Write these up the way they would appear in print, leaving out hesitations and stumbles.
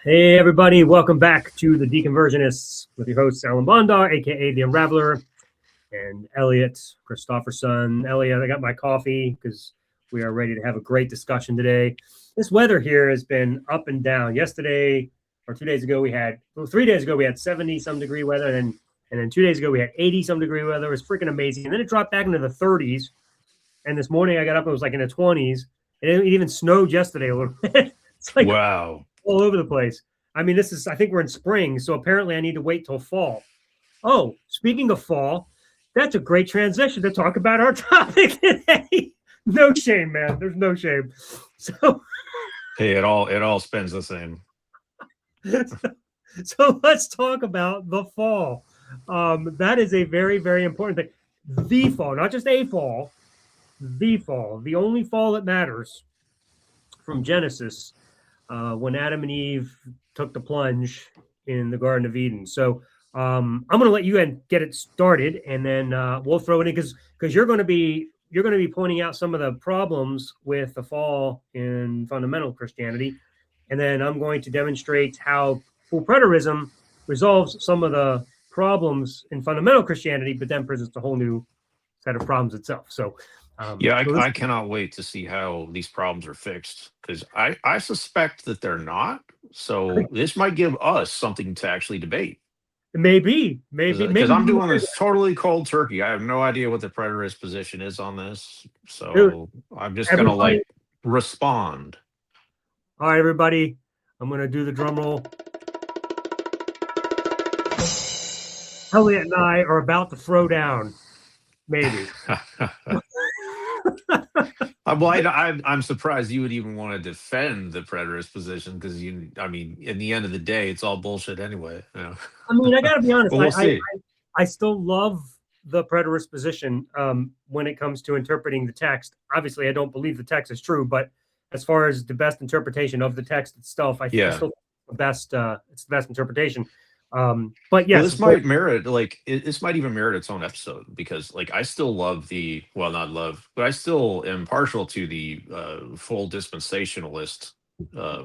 Hey everybody, welcome back to the Deconversionists with your hosts Alan Bondar, aka the Unraveler, and Elliot Christopherson. Elliot, I got my coffee because we are ready to have a great discussion today. This weather here has been up and down. Yesterday or 2 days ago we had 3 days ago we had 70 some degree weather, and then 2 days ago we had 80 some degree weather. It was freaking amazing. And then it dropped back into the 30s. And this morning I got up and it was like in the 20s. And it even snowed yesterday a little bit. It's like Wow. all over the place. I mean, I think we're in spring, so apparently I need to wait till fall. Oh, speaking of fall, that's a great transition to talk about our topic today. No shame, man. There's no shame. So, Hey, it all spins the same. so let's talk about the fall. That is a very, very important thing. The fall, not just a fall, the fall, the only fall that matters from Genesis, when Adam and Eve took the plunge in the Garden of Eden. So I'm going to let you get it started, and then we'll throw it in because you're going to be pointing out some of the problems with the fall in fundamental Christianity, and then I'm going to demonstrate how full preterism resolves some of the problems in fundamental Christianity, but then presents a whole new set of problems itself. So Yeah, so I cannot wait to see how these problems are fixed because I suspect that they're not. So this might give us something to actually debate. maybe Because I'm doing this totally cold turkey. I have no idea what the preterist position is on this. dude, So I'm just gonna everybody. respond. All right, everybody. I'm going to do the drum roll. Elliot and I are about to throw down, maybe. I'm surprised you would even want to defend the preterist position because I mean, in the end of the day, it's all bullshit anyway. I mean, I got to be honest. But we'll see. I still love the preterist position when it comes to interpreting the text. Obviously, I don't believe the text is true, but as far as the best interpretation of the text itself, I Yeah. still think it's the best interpretation. But Well, yes, this might merit this might even merit its own episode because I still love not love, but I still am partial to the full dispensationalist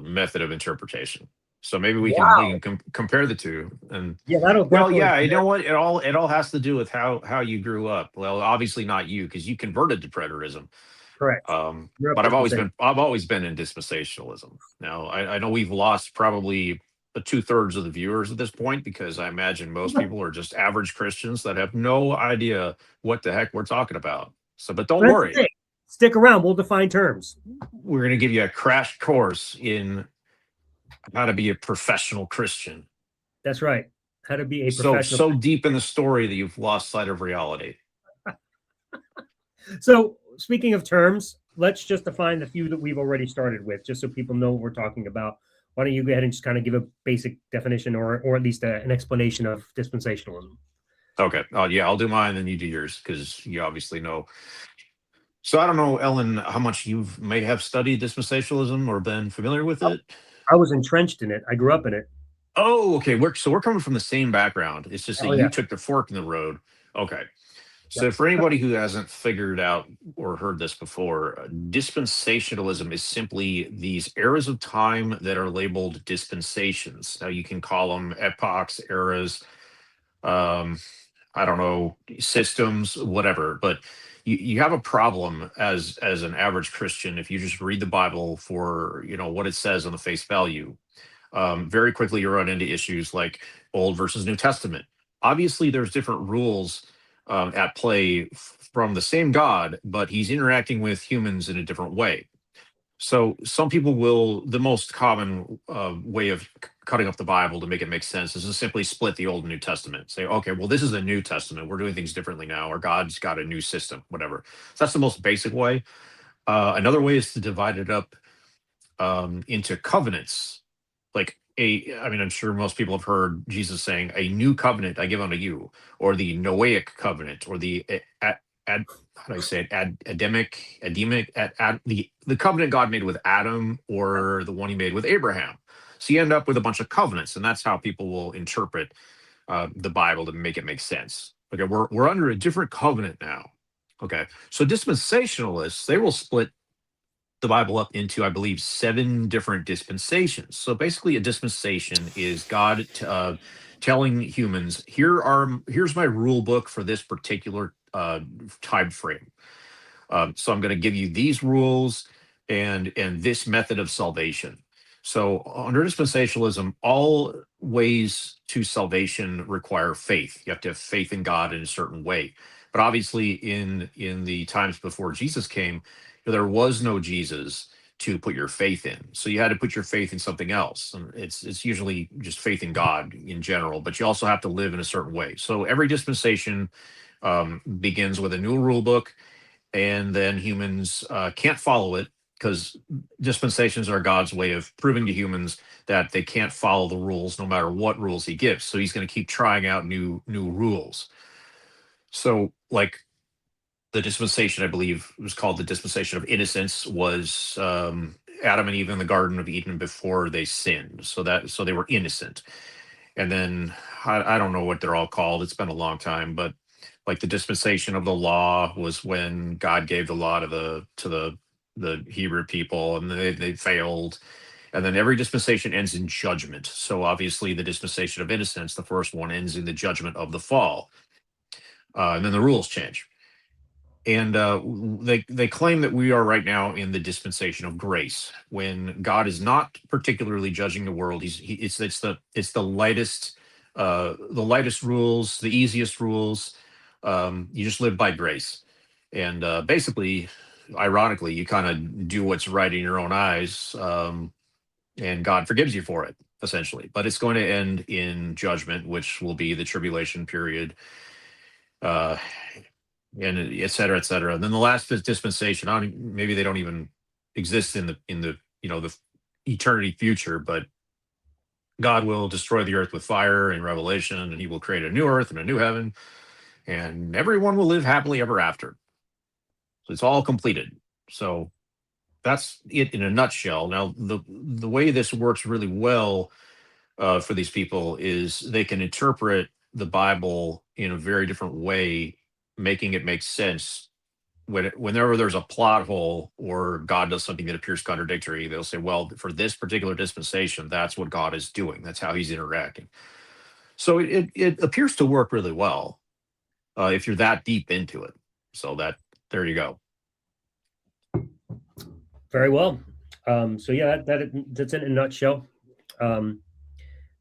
method of interpretation. So maybe we wow. can compare the two. And Yeah, that'll well, definitely. yeah, you know what? It all has to do with how you grew up. Well, obviously not you because you converted to preterism. Correct. You're up But to say. I've always been in dispensationalism. Now I know we've lost probably the 2/3 of the viewers at this point because I imagine most people are just average Christians that have no idea what the heck we're talking about. So, but don't That's the worry, thing. Stick around. We'll define terms. we're going to give you a crash course in how to be a professional Christian. That's right. How to be a So professional. so deep in the story that you've lost sight of reality. So, speaking of terms, let's just define the few that we've already started with, just so people know what we're talking about. Why don't you go ahead and just kind of give a basic definition or at least an explanation of dispensationalism? Okay. Yeah, I'll do mine, then you do yours because you obviously know. So I don't know, Ellen, how much you may have studied dispensationalism or been familiar with it. I was entrenched in it. I grew up in it. Oh, okay. We're coming from the same background. It's just that Oh yeah. you took the fork in the road. Okay. So Yep. for anybody who hasn't figured out or heard this before, dispensationalism is simply these eras of time that are labeled dispensations. Now you can call them epochs, eras, um, I don't know, systems, whatever. But you have a problem as an average Christian if you just read the Bible for what it says on the face value. Very quickly you run into issues like Old versus New Testament. Obviously, there's different rules at play from the same God, but he's interacting with humans in a different way. So some people will, the most common way of cutting up the Bible to make it make sense is to simply split the Old and New Testament. Say, okay, well, this is the New Testament. We're doing things differently now, or God's got a new system, whatever. So that's the most basic way. Another way is to divide it up into covenants. I mean, I'm sure most people have heard Jesus saying, "A new covenant I give unto you," or the Noahic covenant, or the how do I say it? The covenant God made with Adam, or the one He made with Abraham. So you end up with a bunch of covenants, and that's how people will interpret the Bible to make it make sense. Okay, we're under a different covenant now. Okay, so dispensationalists, they will split the Bible up into, I believe, 7 different dispensations. So basically, a dispensation is God telling humans, here's my rule book for this particular time frame. So I'm going to give you these rules and this method of salvation. So under dispensationalism, all ways to salvation require faith. You have to have faith in God in a certain way. But obviously, in the times before Jesus came, there was no Jesus to put your faith in. So you had to put your faith in something else. And it's usually just faith in God in general, but you also have to live in a certain way. So every dispensation begins with a new rule book, and then humans can't follow it because dispensations are God's way of proving to humans that they can't follow the rules no matter what rules he gives. So he's going to keep trying out new rules. So like the dispensation, I believe was called the dispensation of innocence, was Adam and Eve in the Garden of Eden before they sinned. So they were innocent. And then I don't know what they're all called. It's been a long time, but like the dispensation of the law was when God gave the law to the Hebrew people, and they failed. And then every dispensation ends in judgment. So obviously, the dispensation of innocence, the first one, ends in the judgment of the fall, and then the rules change. And they claim that we are right now in the dispensation of grace, when God is not particularly judging the world. It's the lightest rules, the easiest rules. You just live by grace, and basically, ironically, you kind of do what's right in your own eyes, and God forgives you for it, essentially. But it's going to end in judgment, which will be the tribulation period. Uh, and et cetera, et cetera. And then the last dispensation, maybe they don't even exist in the the eternity future, but God will destroy the earth with fire in Revelation, and he will create a new earth and a new heaven, and everyone will live happily ever after. So it's all completed. So that's it in a nutshell. Now, the way this works really well for these people is they can interpret the Bible in a very different way, making it make sense. Whenever there's a plot hole or God does something that appears contradictory, they'll say, well, for this particular dispensation, that's what God is doing. That's how he's interacting. So it appears to work really well if you're that deep into it. So there you go. Very well. So yeah, that's in a nutshell. Um,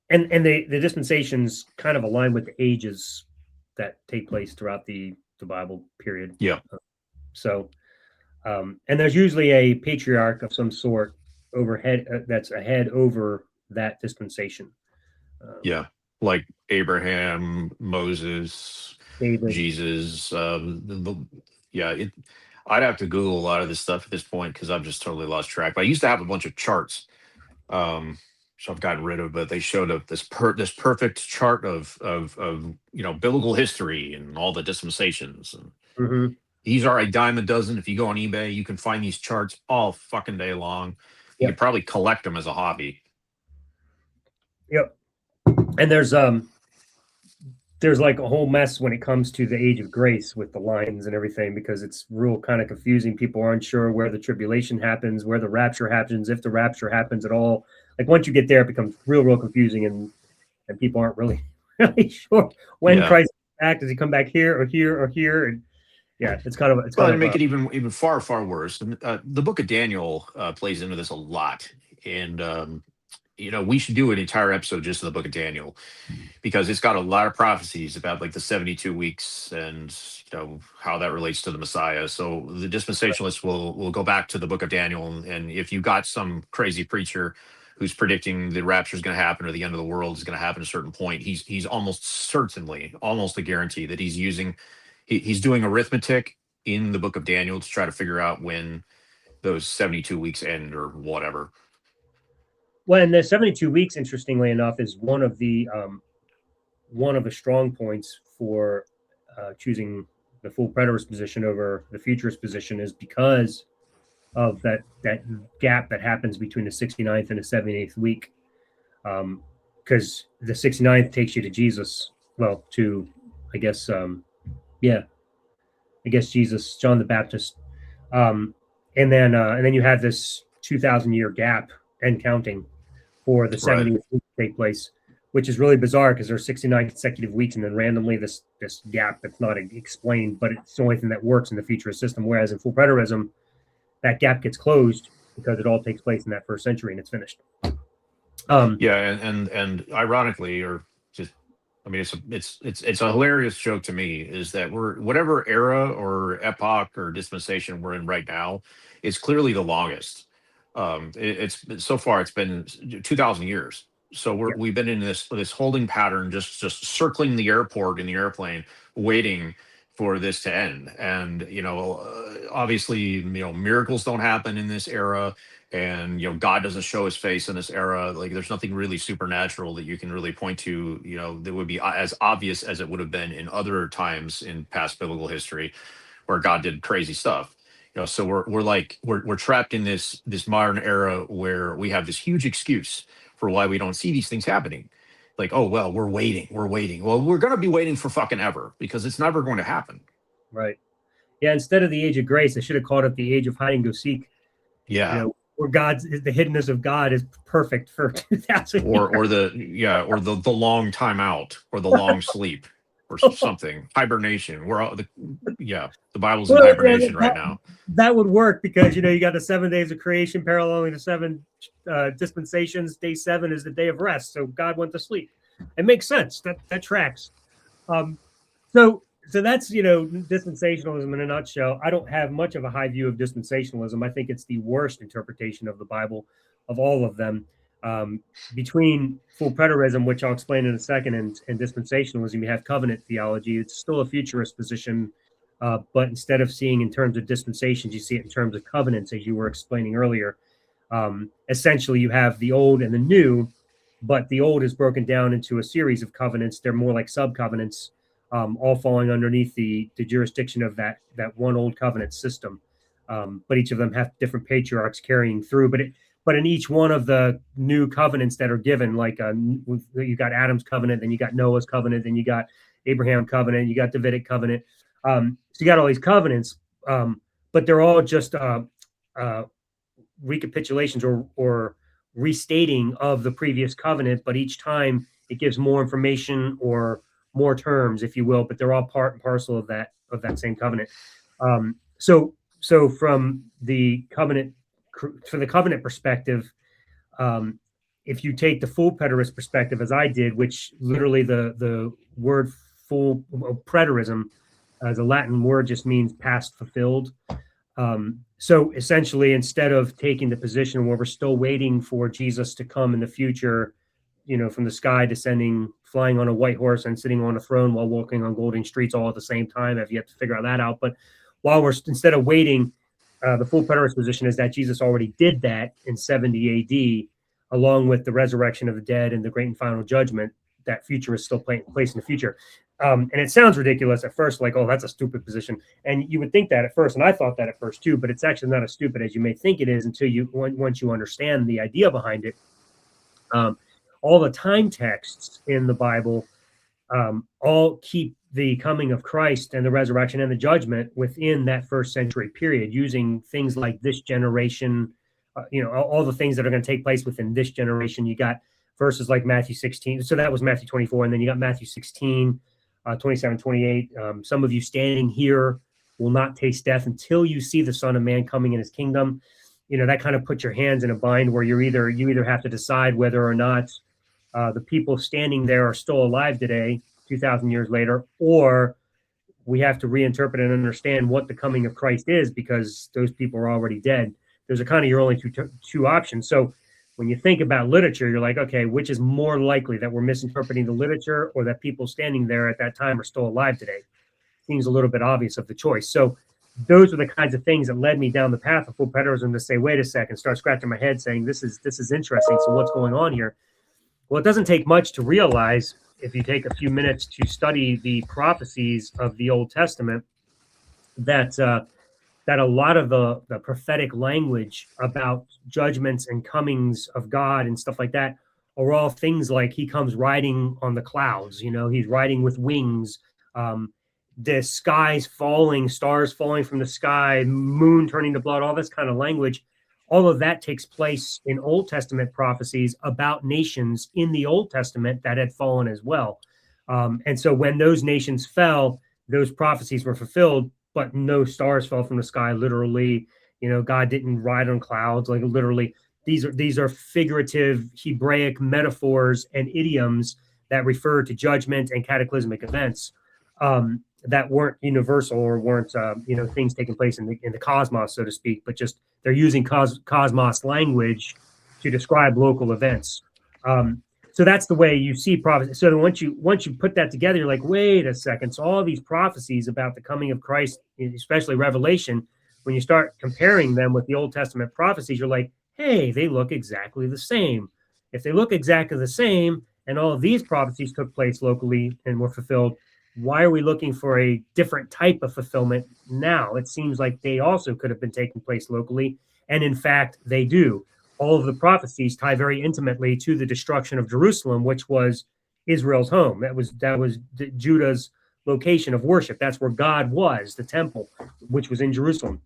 and the dispensations kind of align with the ages that take place throughout the Bible period. Yeah. So, and there's usually a patriarch of some sort overhead that's ahead over that dispensation. Yeah. Like Abraham, Moses, David. Jesus. Yeah. I'd have to Google a lot of this stuff at this point because I've just totally lost track. But I used to have a bunch of charts, so I've gotten rid of. But they showed up this perfect chart of biblical history and all the dispensations. And Mm-hmm. these are a dime a dozen. If you go on eBay, you can find these charts all fucking day long. You Yep. could probably collect them as a hobby. Yep. And there's like a whole mess when it comes to the age of grace with the lines and everything, because it's real kind of confusing. People aren't sure where the tribulation happens, where the rapture happens, if the rapture happens at all. Like once you get there, it becomes real confusing, and people aren't really really sure when Yeah. Christ comes back. Does he come back here or here or here? And yeah, it's kind of Well, to make it even far worse, the Book of Daniel plays into this a lot, and we should do an entire episode just on the Book of Daniel because it's got a lot of prophecies about like the 72 weeks and how that relates to the Messiah. So the dispensationalists will go back to the Book of Daniel, and if you got some crazy preacher who's predicting the rapture is going to happen or the end of the world is going to happen at a certain point, he's almost certainly, almost a guarantee that he's doing arithmetic in the Book of Daniel to try to figure out when those 72 weeks end or whatever. Well, and the 72 weeks, interestingly enough, is one of the strong points for choosing the full preterist position over the futurist position, is because of that gap that happens between the 69th and the 78th week. Because the 69th takes you to Jesus. Well, to I guess yeah, I guess Jesus, John the Baptist. and then you have this 2,000-year gap and counting for the Right. 70th week to take place, which is really bizarre because there's 69 consecutive weeks, and then randomly this gap that's not explained, but it's the only thing that works in the futurist system. Whereas in full preterism, that gap gets closed because it all takes place in that first century and it's finished. Yeah, and ironically, or just, I mean, it's a hilarious joke to me is that we're whatever era or epoch or dispensation we're in right now is clearly the longest. It's so far it's been 2,000 years. So Yeah, we've been in this holding pattern, just circling the airport in the airplane, waiting for this to end. And obviously, miracles don't happen in this era, and God doesn't show his face in this era. Like, there's nothing really supernatural that you can really point to, that would be as obvious as it would have been in other times in past biblical history where God did crazy stuff. So we're trapped in this modern era where we have this huge excuse for why we don't see these things happening. Like, oh well, we're waiting. Well, we're gonna be waiting for fucking ever, because it's never going to happen. right. Yeah, instead of the age of grace, I should have called it the age of hide and go seek. Yeah. Where the hiddenness of God is perfect for 2,000 Or years. the long time out, or the long sleep, or something, hibernation. We're all the Bible's in Well, yeah, hibernation right now. that would work because you got the 7 days of creation paralleling the seven dispensations. Day 7 is the day of rest, so God went to sleep. It makes sense. That tracks. Um, so that's dispensationalism in a nutshell. I don't have much of a high view of dispensationalism. I think it's the worst interpretation of the Bible of all of them. Between full preterism, which I'll explain in a second, and dispensationalism, you have covenant theology. It's still a futurist position, but instead of seeing in terms of dispensations, you see it in terms of covenants, as you were explaining earlier. Essentially, you have the old and the new, but the old is broken down into a series of covenants. They're more like sub covenants, all falling underneath the jurisdiction of that one old covenant system. But each of them have different patriarchs carrying through. But in each one of the new covenants that are given, like you got Adam's covenant, then you got Noah's covenant, then you got Abraham covenant, you got Davidic covenant. So you got all these covenants, but they're all just uh, recapitulations or restating of the previous covenant, but each time it gives more information or more terms, if you will, but they're all part and parcel of that same covenant. So from the covenant perspective, if you take the full preterist perspective, as I did, which literally the word full preterism as a Latin word just means past fulfilled. So essentially, instead of taking the position where we're still waiting for Jesus to come in the future, from the sky descending, flying on a white horse and sitting on a throne while walking on golden streets all at the same time, I've yet to figure that out. But while we're instead of waiting, the full preterist position is that Jesus already did that in 70 AD, along with the resurrection of the dead and the great and final judgment. That future is still playing place in the future. And it sounds ridiculous at first, like, oh, that's a stupid position. And you would think that at first, and I thought that at first too, but it's actually not as stupid as you may think it is until once you understand the idea behind it. All the time texts in the Bible all keep the coming of Christ and the resurrection and the judgment within that first century period, using things like this generation, all the things that are going to take place within this generation. You got verses like Matthew 16. So that was Matthew 24. And then you got Matthew 16, 27, 28. Some of you standing here will not taste death until you see the Son of Man coming in his kingdom. That kind of puts your hands in a bind where you either have to decide whether or not the people standing there are still alive today, 2,000 years later, or we have to reinterpret and understand what the coming of Christ is because those people are already dead. Those are kind of your only two options. So when you think about literature, you're like, okay, which is more likely, that we're misinterpreting the literature or that people standing there at that time are still alive today? Seems a little bit obvious of the choice. So those are the kinds of things that led me down the path of full preterism to say, wait a second, start scratching my head saying, this is interesting. So what's going on here? Well, it doesn't take much to realize, if you take a few minutes to study the prophecies of the Old Testament, that a lot of the prophetic language about judgments and comings of God and stuff like that are all things like he comes riding on the clouds. He's riding with wings. Um, the skies falling, stars falling from the sky, moon turning to blood, all this kind of language, all of that takes place in Old Testament prophecies about nations in the Old Testament that had fallen as well. And so when those nations fell, those prophecies were fulfilled, but no stars fell from the sky literally. God didn't ride on clouds, like literally. These are figurative Hebraic metaphors and idioms that refer to judgment and cataclysmic events, that weren't universal, or weren't things taking place in the cosmos, so to speak, but just they're using cosmos language to describe local events. So that's the way you see prophecy. So once you put that together, you're like, wait a second. So all these prophecies about the coming of Christ, especially Revelation, when you start comparing them with the Old Testament prophecies, you're like, hey, they look exactly the same. If they look exactly the same, and all of these prophecies took place locally and were fulfilled, why are we looking for a different type of fulfillment now? It seems like they also could have been taking place locally. And in fact, they do. All of the prophecies tie very intimately to the destruction of Jerusalem, which was Israel's home. That was Judah's location of worship. That's where God was, the temple, which was in Jerusalem.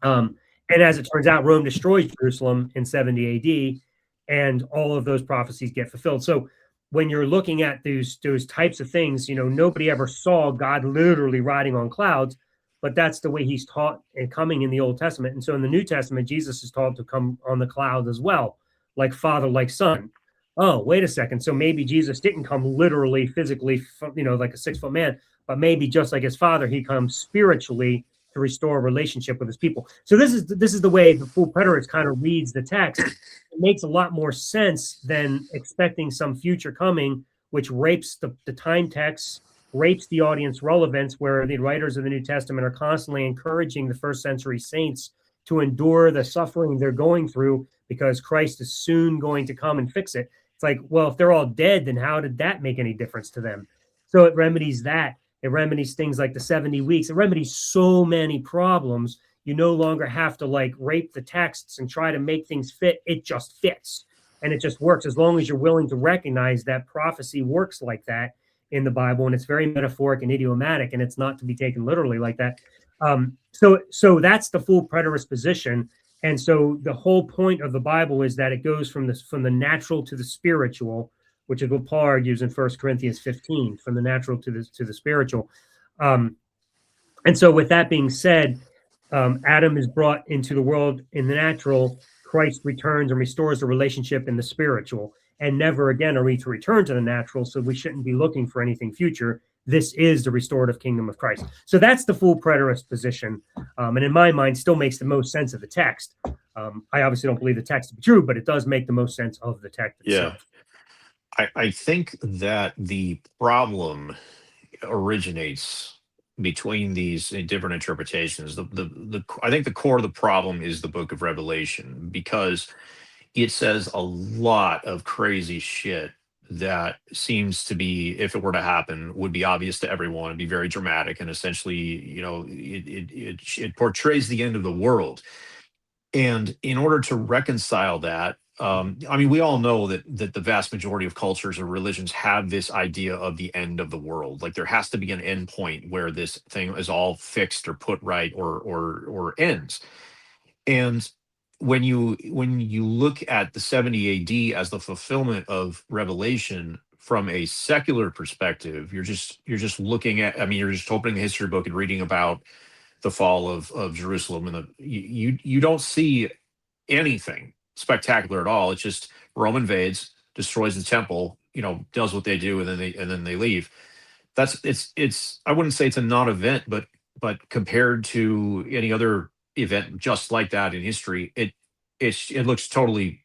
And as it turns out, Rome destroys Jerusalem in 70 AD, and all of those prophecies get fulfilled. So when you're looking at those types of things, nobody ever saw God literally riding on clouds, but that's the way he's taught and coming in the Old Testament. And so in the New Testament, Jesus is taught to come on the clouds as well, like Father, like Son. Oh, wait a second. So maybe Jesus didn't come literally, physically, like a 6 foot man, but maybe just like his Father, he comes spiritually to restore a relationship with his people. So this is the way the full preterist kind of reads the text. It makes a lot more sense than expecting some future coming, which rapes the time text, rapes the audience relevance, where the writers of the New Testament are constantly encouraging the first century saints to endure the suffering they're going through because Christ is soon going to come and fix it. It's like, well, if they're all dead, then how did that make any difference to them? So it remedies that. It remedies things like the 70 weeks. It remedies so many problems. You no longer have to like rape the texts and try to make things fit. It just fits. And it just works as long as you're willing to recognize that prophecy works like that in the Bible. And it's very metaphoric and idiomatic, and it's not to be taken literally like that. So that's the full preterist position. And so the whole point of the Bible is that it goes from the natural to the spiritual, which is what Paul argues in 1 Corinthians 15, from the natural to the spiritual. Um, and so, with that being said, Adam is brought into the world in the natural. Christ returns and restores the relationship in the spiritual. And never again are we to return to the natural. So, we shouldn't be looking for anything future. This is the restorative kingdom of Christ. So, that's the full preterist position. And in my mind, still makes the most sense of the text. I obviously don't believe the text to be true, but it does make the most sense of the text Yeah. itself. I think that the problem originates between these different interpretations. I think the core of the problem is the book of Revelation, because it says a lot of crazy shit that seems to be, if it were to happen, would be obvious to everyone and be very dramatic, and essentially, it portrays the end of the world. And in order to reconcile that, I mean, we all know that the vast majority of cultures or religions have this idea of the end of the world. Like there has to be an end point where this thing is all fixed or put right, or ends. And when you look at the 70 AD as the fulfillment of Revelation from a secular perspective, you're just looking at, I mean, you're just opening the history book and reading about the fall of Jerusalem, and you don't see anything spectacular at all. It's just Rome invades, destroys the temple, does what they do, and then they leave. It's I wouldn't say it's a non-event, but compared to any other event just like that in history, it looks totally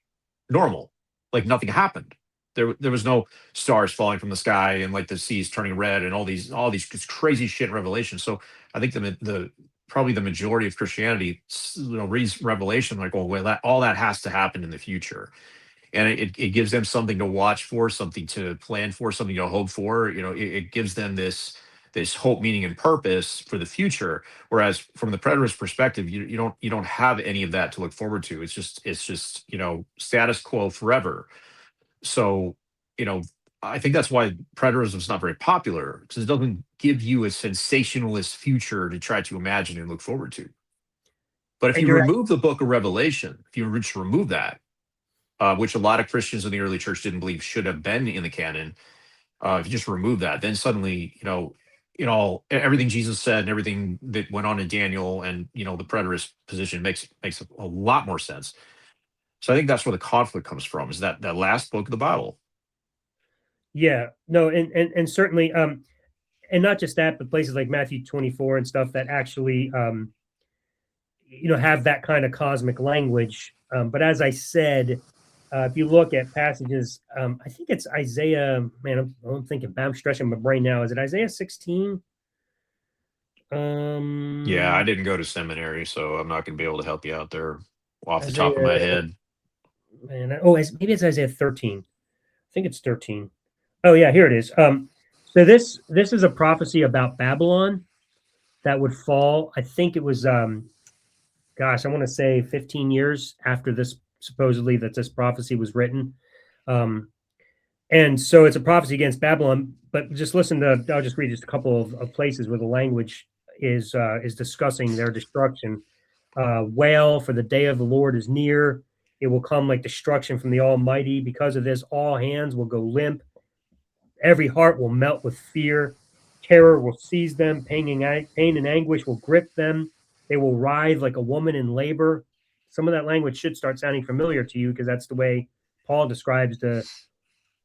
normal, like nothing happened. There was no stars falling from the sky and like the seas turning red and all these crazy shit in Revelation. So I think the probably the majority of Christianity, reads Revelation like, oh well, that all that has to happen in the future, and it gives them something to watch for, something to plan for, something to hope for. It gives them this hope, meaning, and purpose for the future. Whereas from the preterist perspective, you don't have any of that to look forward to. It's just status quo forever. So, you know, I think that's why preterism is not very popular, because it doesn't give you a sensationalist future to try to imagine and look forward to. But if And you you're remove the book of Revelation, if you just remove that, which a lot of Christians in the early church didn't believe should have been in the canon, if you just remove that, then suddenly, everything Jesus said and everything that went on in Daniel and the preterist position makes a lot more sense. So I think that's where the conflict comes from, is that last book of the Bible. yeah, no, and certainly, and not just that, but places like Matthew 24 and stuff that actually, have that kind of cosmic language. But as I said, if you look at passages, I think it's Isaiah. Man, I'm thinking. I'm stretching my brain now. Is it Isaiah 16? Yeah, I Um, didn't go to seminary, so I'm not going to be able to help you out there off the top of my Isaiah. head. Man, maybe it's Isaiah 13. I think it's 13. Oh yeah, here it is. So this is a prophecy about Babylon that would fall. I think it was gosh, I want to say 15 years after this supposedly that this prophecy was written. Um, and so it's a prophecy against Babylon. But just listen to, I'll just read just a couple of places where the language is discussing their destruction. Wail, for the day of the Lord is near. It will come like destruction from the Almighty. Because of this, all hands will go limp. Every heart will melt with fear. Terror will seize them. Pain and anguish will grip them. They will writhe like a woman in labor. Some of that language should start sounding familiar to you because that's the way Paul describes the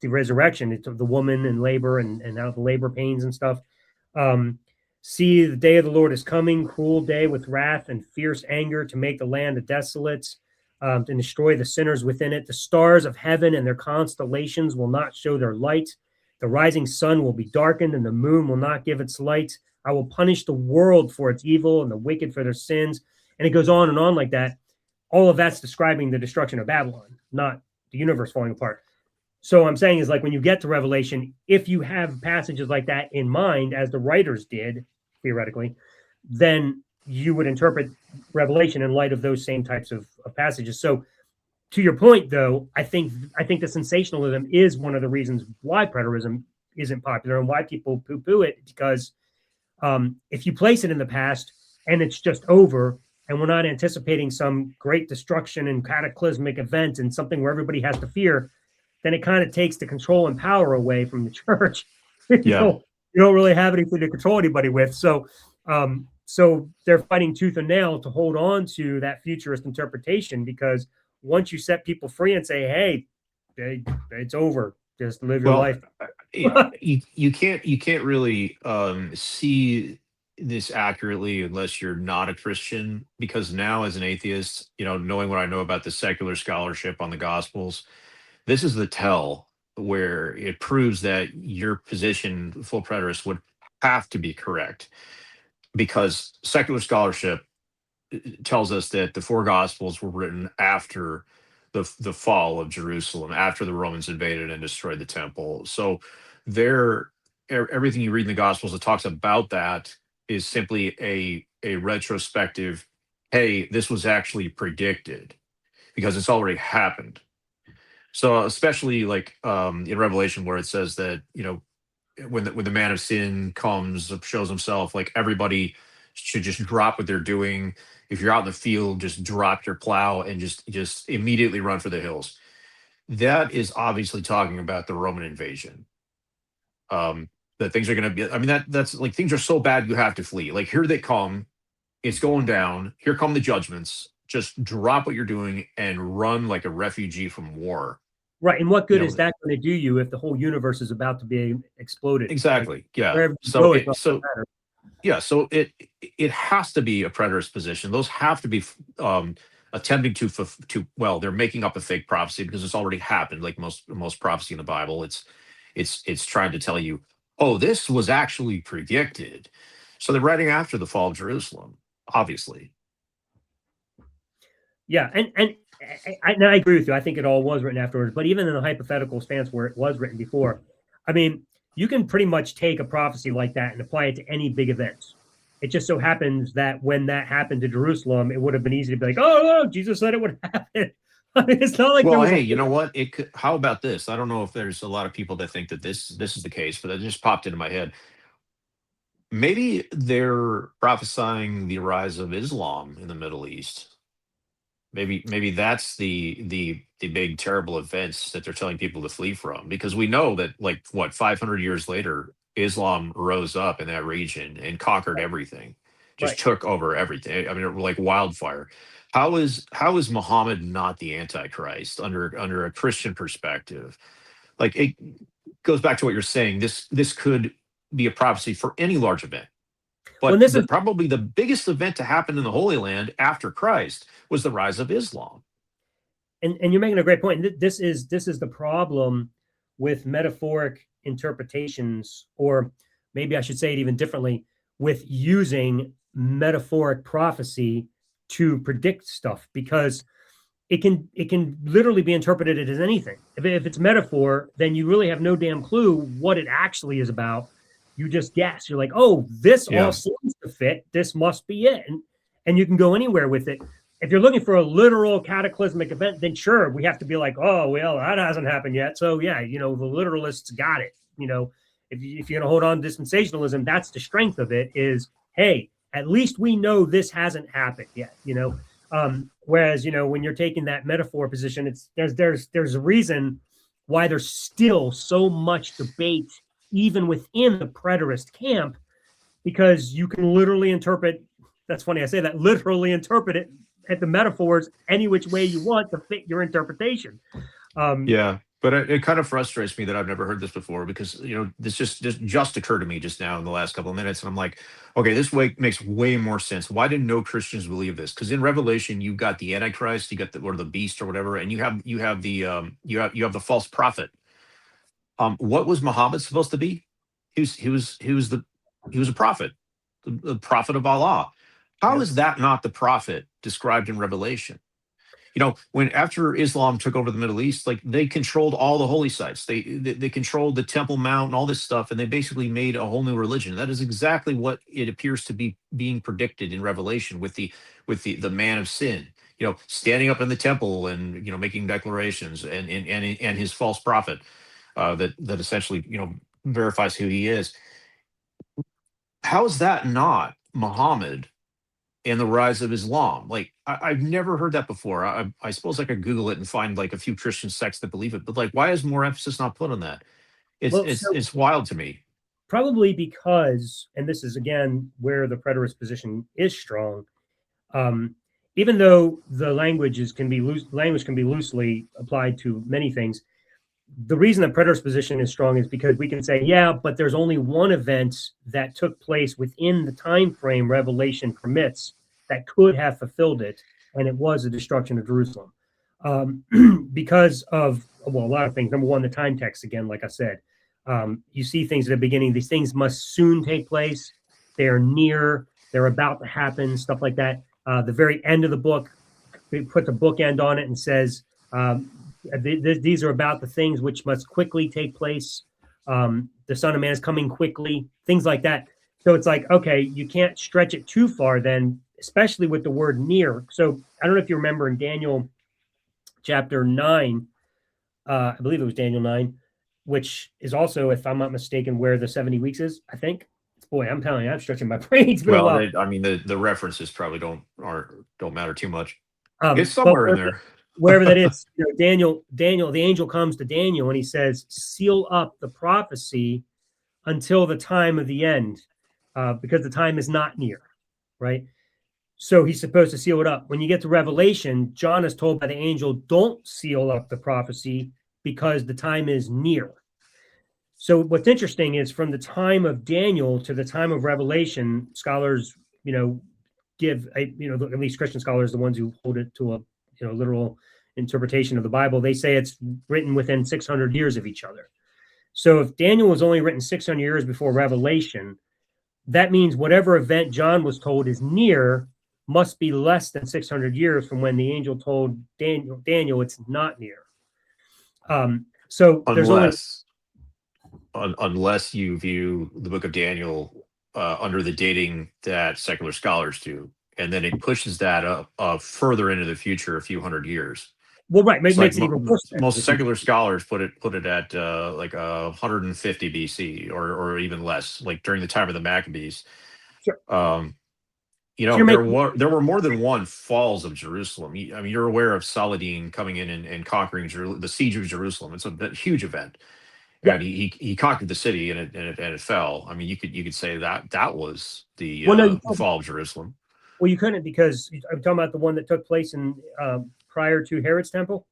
resurrection. It's of the woman in labor and how the labor pains and stuff. Um, See, the day of the Lord is coming, cruel day with wrath and fierce anger to make the land a desolate, to destroy the sinners within it. The stars of heaven and their constellations will not show their light. The rising sun will be darkened, and the moon will not give its light. I will punish the world for its evil and the wicked for their sins. And it goes on and on like that. All of that's describing the destruction of Babylon, not the universe falling apart. So what I'm saying is, like, when you get to Revelation, if you have passages like that in mind, as the writers did, theoretically, then you would interpret Revelation in light of those same types of passages. So to your point, though, I think the sensationalism is one of the reasons why preterism isn't popular and why people poo-poo it, because if you place it in the past and it's just over, and we're not anticipating some great destruction and cataclysmic event and something where everybody has to fear, then it kind of takes the control and power away from the church. you Yeah. don't you don't really have anything to control anybody with. So they're fighting tooth and nail to hold on to that futurist interpretation, because once you set people free and say, "Hey, it's over. Just live your Well, life." you can't really see this accurately unless you're not a Christian, because now as an atheist, knowing what I know about the secular scholarship on the Gospels, this is the tell where it proves that your position, full preterist, would have to be correct, because secular scholarship tells us that the four gospels were written after the fall of Jerusalem, after the Romans invaded and destroyed the temple. So there, everything you read in the gospels that talks about that is simply a retrospective, hey, this was actually predicted because it's already happened. So especially like in Revelation, where it says that when the man of sin comes, shows himself, like, everybody should just drop what they're doing. If you're out in the field, just drop your plow and just immediately run for the hills. That is obviously talking about the Roman invasion. That things are going to be. I mean, that's like, things are so bad you have to flee. Like, here they come. It's going down. Here come the judgments. Just drop what you're doing and run like a refugee from war. Right. And what You good is know that going to do you if the whole universe is about to be exploded? Like, exactly. Yeah. wherever you So go, it's it not going so to matter. Yeah, so it has to be a preterist position. Those have to be attempting well, they're making up a fake prophecy because it's already happened. Like most prophecy in the Bible, it's trying to tell you, oh, this was actually predicted. So they're writing after the fall of Jerusalem, obviously. Yeah, and I agree with you. I think it all was written afterwards. But even in the hypothetical stance where it was written before, I mean, you can pretty much take a prophecy like that and apply it to any big events. It just so happens that when that happened to Jerusalem, it would have been easy to be like, "Oh, no, Jesus said it would happen." I mean, it's not like there Well, was a hey, you know what? It could, how about this? I don't know if there's a lot of people that think that this is the case, but it just popped into my head. Maybe they're prophesying the rise of Islam in the Middle East. Maybe that's the big terrible events that they're telling people to flee from, because we know that, like, what, 500 years later Islam rose up in that region and conquered everything, just right. took over everything. I mean, like wildfire. How is Muhammad not the Antichrist under a Christian perspective? Like, it goes back to what you're saying. This could be a prophecy for any large event, When but this is probably the biggest event to happen in the Holy Land after Christ was the rise of Islam. and you're making a great point. This is the problem with metaphoric interpretations, or maybe I should say it even differently, with using metaphoric prophecy to predict stuff, because it can literally be interpreted as anything. If it's metaphor, then you really have no damn clue what it actually is about. You just guess. You're like, oh, this all Yeah. seems to fit. This must be it, and you can go anywhere with it. If you're looking for a literal cataclysmic event, then sure, we have to be like, oh, well, that hasn't happened yet. So yeah, the literalists got it. If you're going to hold on to dispensationalism, that's the strength of it. Is, hey, at least we know this hasn't happened yet. Whereas, when you're taking that metaphor position, it's there's a reason why there's still so much debate even within the preterist camp, because you can literally interpret. That's funny, I say that, literally interpret it at the metaphors any which way you want to fit your interpretation. Um, Yeah, but it kind of frustrates me that I've never heard this before, because this just occurred to me just now in the last couple of minutes, and I'm like, okay, this way makes way more sense. Why didn't no Christians believe this? Because in Revelation, you've got the Antichrist, you got the, or the beast or whatever, and you have the you have the false prophet. What was Muhammad supposed to be? He was a prophet, the prophet of Allah. How yeah. is that not the prophet described in Revelation? When after Islam took over the Middle East, like, they controlled all the holy sites. They controlled the Temple Mount and all this stuff, and they basically made a whole new religion. That is exactly what it appears to be being predicted in Revelation, with the man of sin, standing up in the temple and making declarations, and his false prophet, that essentially verifies who he is. How is that not Muhammad and the rise of Islam? Like, I've never heard that before. I suppose I could Google it and find like a few Christian sects that believe it, but like, why is more emphasis not put on that? It's Well, it's so it's wild to me. probably because, and this is again where the preterist position is strong. Um, Even though the language can be loosely applied to many things, the reason that preterist position is strong is because we can say, yeah, but there's only one event that took place within the time frame Revelation permits that could have fulfilled it, and it was the destruction of Jerusalem. Because of, well, a lot of things. Number one, the time text, again, like I said, you see things at the beginning. These things must soon take place. They're near. They're about to happen. Stuff like that. The very end of the book, it puts a bookend on it and says, um, these are about the things which must quickly take place. The Son of Man is coming quickly, things like that. So it's like, okay, you can't stretch it too far then, especially with the word near. So I don't know if you remember in Daniel chapter 9, I believe it was Daniel 9, which is also, if I'm not mistaken, where the 70 weeks is, I think. Boy, I'm telling you, I'm stretching my brain. It's been a Well, while. I mean, the references probably don't matter too much. It's But somewhere in there. wherever that is, Daniel, the angel comes to Daniel and he says, seal up the prophecy until the time of the end, because the time is not near, right? So he's supposed to seal it up. When you get to Revelation, John is told by the angel, don't seal up the prophecy because the time is near. So what's interesting is from the time of Daniel to the time of Revelation, scholars, give a, at least Christian scholars, the ones who hold it to a, literal interpretation of the Bible, they say it's written within 600 years of each other. So if Daniel was only written 600 years before Revelation, that means whatever event John was told is near must be less than 600 years from when the angel told Daniel it's not near. So there's only Unless you view the book of Daniel under the dating that secular scholars do, and then it pushes that up further into the future, a few hundred years. Well, right, It's like makes it even more most speculative. secular scholars put it at like 150 BC or even less, like during the time of the Maccabees. Sure. Um, So you're making there were more than one falls of Jerusalem. I mean, you're aware of Saladin coming in and conquering the siege of Jerusalem. It's a huge event, yeah. and he conquered the city and it fell. I mean, you could say that that was the Well, no, you couldn't. fall of Jerusalem. Well, you couldn't because I'm talking about the one that took place in prior to Herod's temple.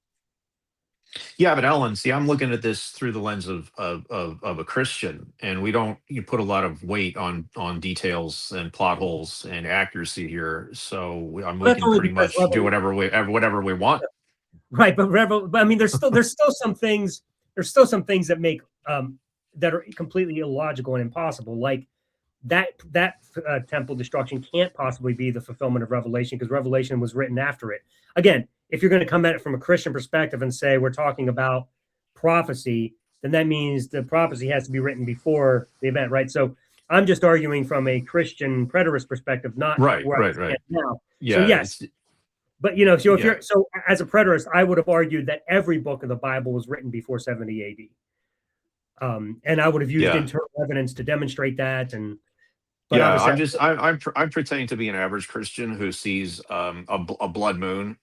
Yeah, but Ellen, see, I'm looking at this through the lens of a Christian, and we don't you put a lot of weight on details and plot holes and accuracy here. So we Well, that's can only pretty because much do whatever we want. right, but I mean, there's still some things. There's still some things that make that are completely illogical and impossible. Like that temple destruction can't possibly be the fulfillment of Revelation because Revelation was written after it. Again, if you're going to come at it from a Christian perspective and say we're talking about prophecy, then that means the prophecy has to be written before the event, right? So I'm just arguing from a Christian preterist perspective, not Right, where I right, right. stand now. So Yeah, yes, it's but you know, so if yeah, you're so as a preterist, I would have argued that every book of the Bible was written before 70 AD. And I would have used yeah. internal evidence to demonstrate that. And but Yeah, obviously, I'm pretending to be an average Christian who sees a blood moon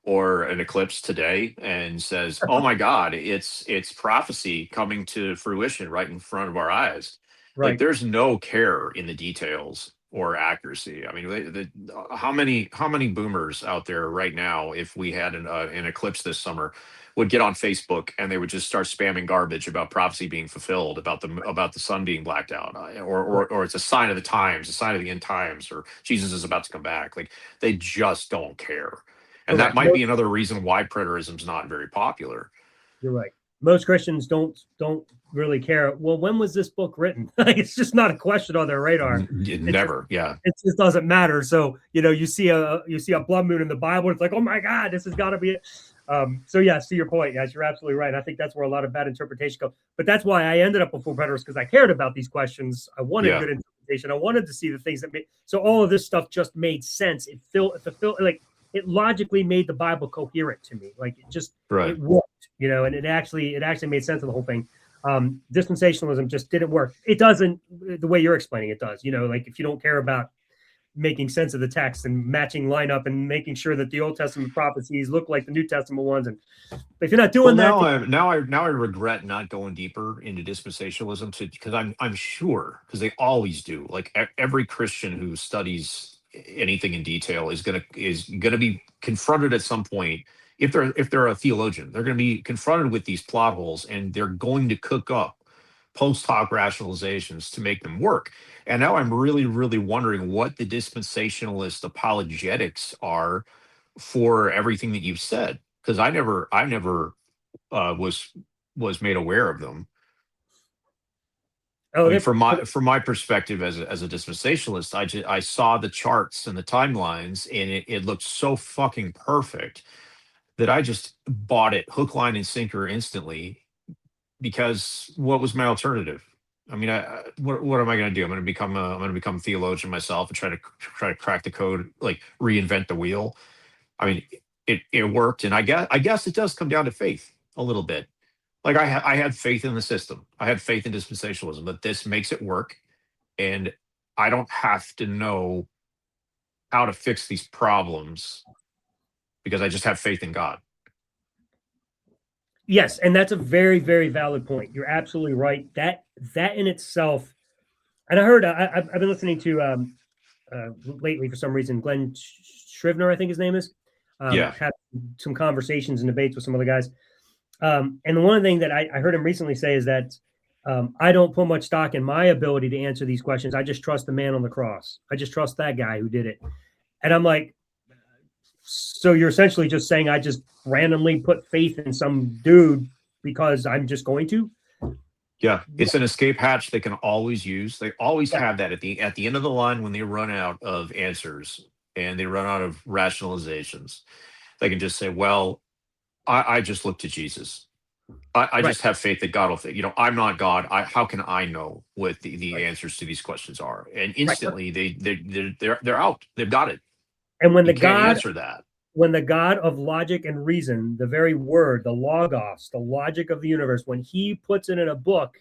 or an eclipse today and says, "Oh my God, it's prophecy coming to fruition right in front of our eyes." Like right. there's no care in the details or accuracy. I mean, how many boomers out there right now, if we had an eclipse this summer, would get on Facebook and they would just start spamming garbage about prophecy being fulfilled, about the sun being blacked out, or it's a sign of the times, a sign of the end times, or Jesus is about to come back. Like they just don't care, and that Correct. might be another reason why preterism's not very popular. You're right. Most Christians don't really care. Well, when was this book written? It's just not a question on their radar. It just Never, yeah, it just doesn't matter. So you know, you see a blood moon in the Bible. It's like, oh my God, this has got to be it. So yes, to your point, yes, you're absolutely right. I think that's where a lot of bad interpretation goes. But that's why I ended up with full preterist because I cared about these questions. I wanted yeah. good interpretation. I wanted to see the things that made so all of this stuff just made sense. It like it logically made the Bible coherent to me. Like it Right. worked, you know, and it actually made sense of the whole thing. Dispensationalism just didn't work. It doesn't the way you're explaining it does. You know, like if you don't care about making sense of the text and matching lineup and making sure that the Old Testament prophecies look like the New Testament ones, and if you're not Well, doing that, now I regret not going deeper into dispensationalism to because I'm sure because they always do. Like every Christian who studies anything in detail is gonna be confronted at some point. If they're a theologian, they're going to be confronted with these plot holes, and they're going to cook up post hoc rationalizations to make them work. And now I'm really, really wondering what the dispensationalist apologetics are for everything that you've said because I never was made aware of them. I oh, mean, they're from my perspective as a dispensationalist, I saw the charts and the timelines, and it looked so fucking perfect that I just bought it hook, line, and sinker instantly. Because what was my alternative? I mean, what am I going to do? I'm going to become a theologian myself and try to crack the code, like reinvent the wheel. I mean, it worked, and I guess it does come down to faith a little bit. Like I had faith in the system. I had faith in dispensationalism, but this makes it work, and I don't have to know how to fix these problems because I just have faith in God. yes, and that's a very valid point. You're absolutely right. That in itself, and I heard I've been listening to lately for some reason Glenn Scrivener, I think his name is, Yeah, had some conversations and debates with some other guys. And the one thing that I heard him recently say is that I don't put much stock in my ability to answer these questions. I just trust the man on the cross. I just trust that guy who did it. And I'm like, so you're essentially just saying I just randomly put faith in some dude because I'm just going to? yeah. It's an escape hatch they can always use. They always Yeah, have that at the end of the line when they run out of answers and they run out of rationalizations. They can just say, "Well, I just look to Jesus. I right, just have faith that God will think. I'm not God. How can I know what the right, answers to these questions are?" And right. instantly they're out. They've got it. And when the You can't God answer that. when the God of logic and reason, the very word, the logos, the logic of the universe, when he puts it in a book,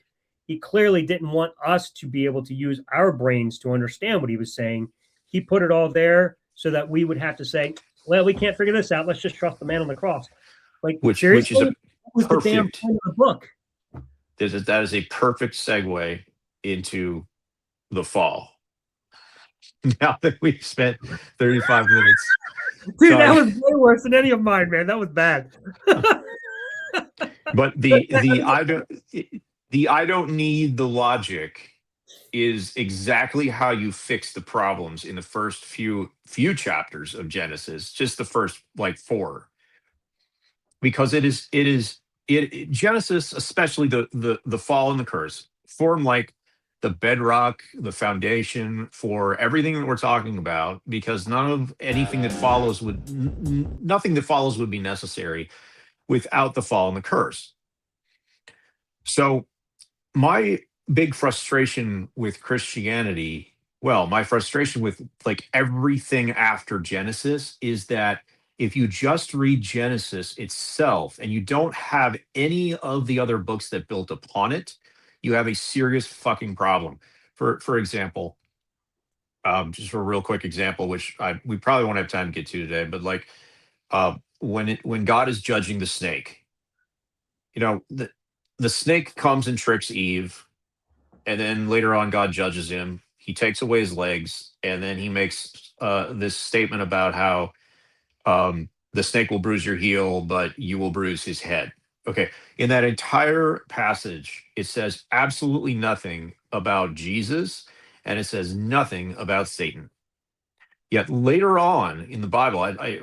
he clearly didn't want us to be able to use our brains to understand what he was saying. He put it all there so that we would have to say, well, we can't figure this out. Let's just trust the man on the cross. Like, which is seriously, a what was the damn perfect point of the book? that is a perfect segue into the fall. Now that we've spent 35 minutes. Dude, Sorry. that was way worse than any of mine, man. That was bad. But the I don't need the logic is exactly how you fix the problems in the first few chapters of Genesis, just the first like 4. Because Genesis, especially the fall and the curse, form like the bedrock, the foundation for everything that we're talking about, because nothing that follows would be necessary without the fall and the curse. So my big frustration with Christianity, well, my frustration with like everything after Genesis is that if you just read Genesis itself and you don't have any of the other books that built upon it, you have a serious fucking problem. For example, just for a real quick example, which we probably won't have time to get to today, but like when God is judging the snake, the snake comes and tricks Eve, and then later on God judges him. He takes away his legs, and then he makes this statement about how the snake will bruise your heel, but you will bruise his head. Okay, in that entire passage, it says absolutely nothing about Jesus, and it says nothing about Satan. Yet later on in the Bible, I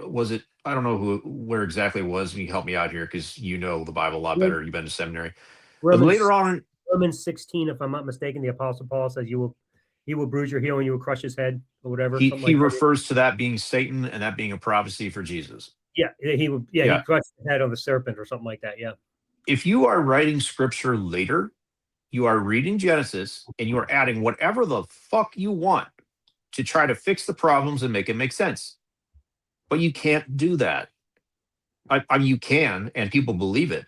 don't know where exactly it was. You help me out here because you know the Bible a lot better. You've been to seminary. But later on, Romans 16, if I'm not mistaken, the Apostle Paul says he will bruise your heel and you will crush his head or whatever. he refers to that being Satan and that being a prophecy for Jesus. Yeah, he Yeah. crushed the head on the serpent or something like that. Yeah. If you are writing scripture later, you are reading Genesis and you are adding whatever the fuck you want to try to fix the problems and make it make sense. But you can't do that. I mean, you can, and people believe it.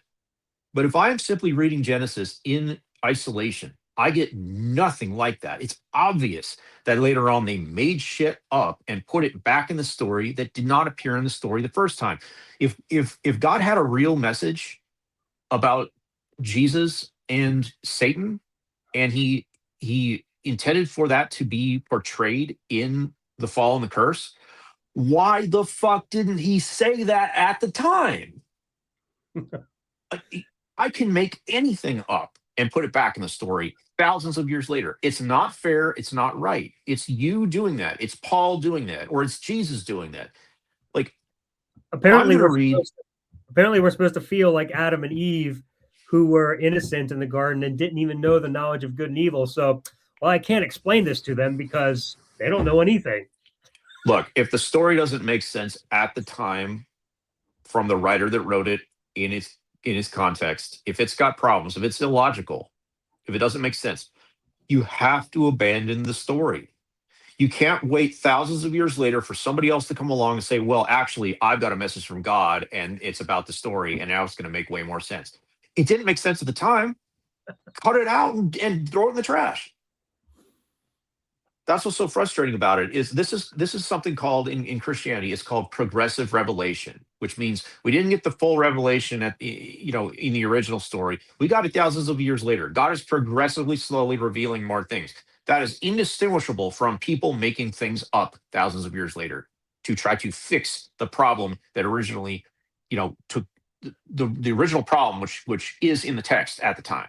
But if I am simply reading Genesis in isolation, I get nothing like that. It's obvious that later on they made shit up and put it back in the story that did not appear in the story the first time. If God had a real message about Jesus and Satan, and he intended for that to be portrayed in the fall and the curse, why the fuck didn't he say that at the time? I can make anything up and put it back in the story thousands of years later. It's not fair. It's not right. It's you doing that. It's Paul doing that, or it's Jesus doing that. Like, apparently we're supposed to feel like Adam and Eve, who were innocent in the garden and didn't even know the knowledge of good and evil. So, well, I can't explain this to them because they don't know anything. Look, if the story doesn't make sense at the time from the writer that wrote it in his context, if it's got problems, if it's illogical, if it doesn't make sense, you have to abandon the story. You can't wait thousands of years later for somebody else to come along and say, well, actually, I've got a message from God and it's about the story and now it's going to make way more sense. It didn't make sense at the time. Cut it out and throw it in the trash. That's what's so frustrating about it. This is something called in Christianity, it's called progressive revelation, which means we didn't get the full revelation in the original story. We got it thousands of years later. God is progressively, slowly revealing more things. That is indistinguishable from people making things up thousands of years later to try to fix the problem that originally, took the original problem, which is in the text at the time.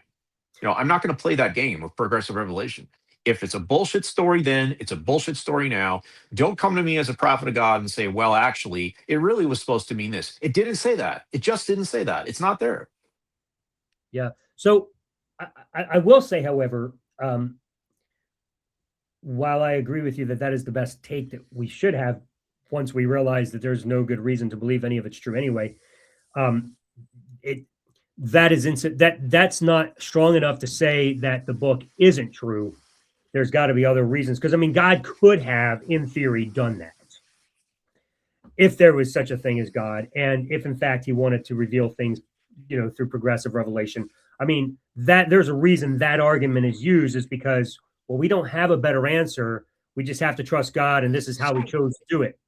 I'm not going to play that game of progressive revelation. If it's a bullshit story then, it's a bullshit story now. Don't come to me as a prophet of God and say, well, actually, it really was supposed to mean this. It didn't say that. It just didn't say that. It's not there. Yeah. So I will say, however, while I agree with you that is the best take that we should have once we realize that there's no good reason to believe any of it's true anyway, that's not strong enough to say that the book isn't true. There's got to be other reasons, because I mean, God could have, in theory, done that. if there was such a thing as God, and if in fact he wanted to reveal things, through progressive revelation. I mean, that there's a reason that argument is used is because, well, we don't have a better answer. We just have to trust God, and this is how we chose to do it.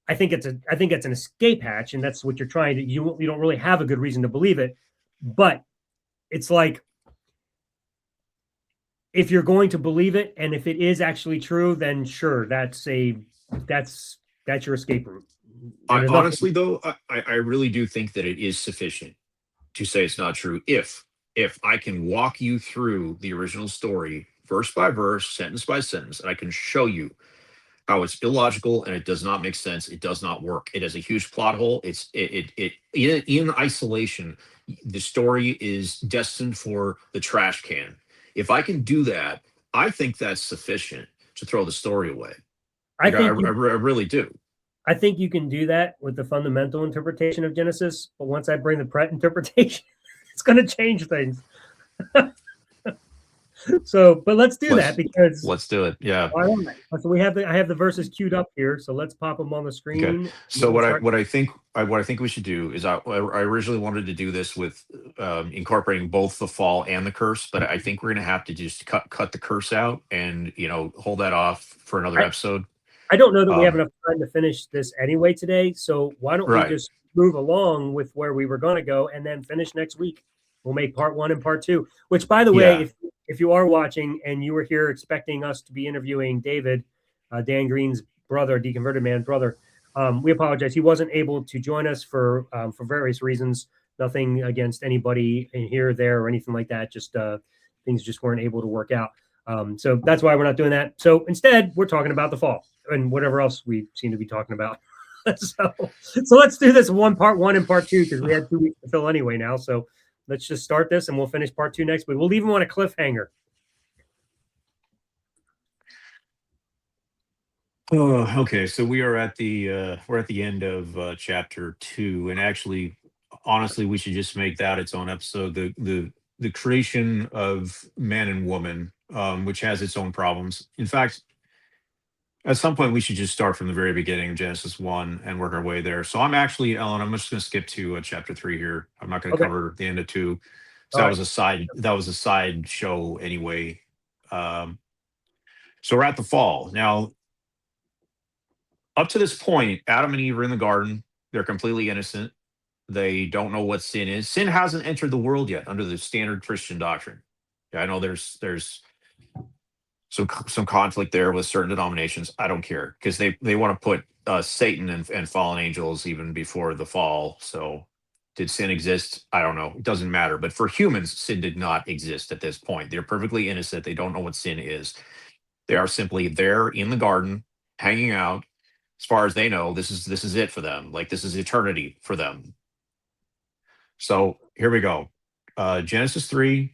I think it's an escape hatch, and that's what you're trying to. You don't really have a good reason to believe it, but it's like if you're going to believe it, and if it is actually true, then sure, that's that's your escape route. And I there's nothing. honestly though, I really do think that it is sufficient to say it's not true if I can walk you through the original story verse by verse, sentence by sentence, and I can show you how it's illogical and it does not make sense. It does not work. It has a huge plot hole. In isolation, the story is destined for the trash can. If I can do that, I think that's sufficient to throw the story away. I Like think you I really do. I think you can do that with the fundamental interpretation of Genesis, but once I bring the Pret interpretation, it's going to change things. So, but let's do that Let's because let's do it. Yeah. why not? So I have the verses queued up here. So let's pop them on the Okay. screen. So We'll start. what I think we should do is I originally wanted to do this with incorporating both the fall and the curse, but I think we're going to have to just cut the curse out and hold that off for another I, episode. I don't know that we have Um, enough time to finish this anyway today. So why don't we right. just move along with where we were going to go and then finish next week? We'll make part one and part two. Which, by the way, Yeah. if you are watching and you were here expecting us to be interviewing David, Dan Green's brother, deconverted man's brother, we apologize. He wasn't able to join us for various reasons. Nothing against anybody in here, there, or anything like that. Just things just weren't able to work out. So that's why we're not doing that. So instead, we're talking about the fall and whatever else we seem to be talking about. so let's do this part one and part two because we had 2 weeks to fill anyway now. So let's just start this and we'll finish part two next week. We'll leave them on a cliffhanger. Oh, okay. So we're at the end of chapter 2, and actually, honestly, we should just make that its own episode. The creation of man and woman, which has its own problems. In fact, at some point, we should just start from the very beginning of Genesis 1 and work our way there. So I'm actually, Ellen, I'm just going to skip to chapter 3 here. I'm not going to Okay. cover the end of 2. So All right. that was a side show anyway. Um, so we're at the fall. Now, up to this point, Adam and Eve are in the garden. They're completely innocent. They don't know what sin is. Sin hasn't entered the world yet under the standard Christian doctrine. Yeah, I know there's some conflict there with certain denominations. I don't care because they want to put Satan and fallen angels even before the fall. So did sin exist? I don't know. It doesn't matter. But for humans, sin did not exist at this point. They're perfectly innocent. They don't know what sin is. They are simply there in the garden, hanging out. As far as they know, this is it for them. Like this is eternity for them. So here we go. Genesis 3,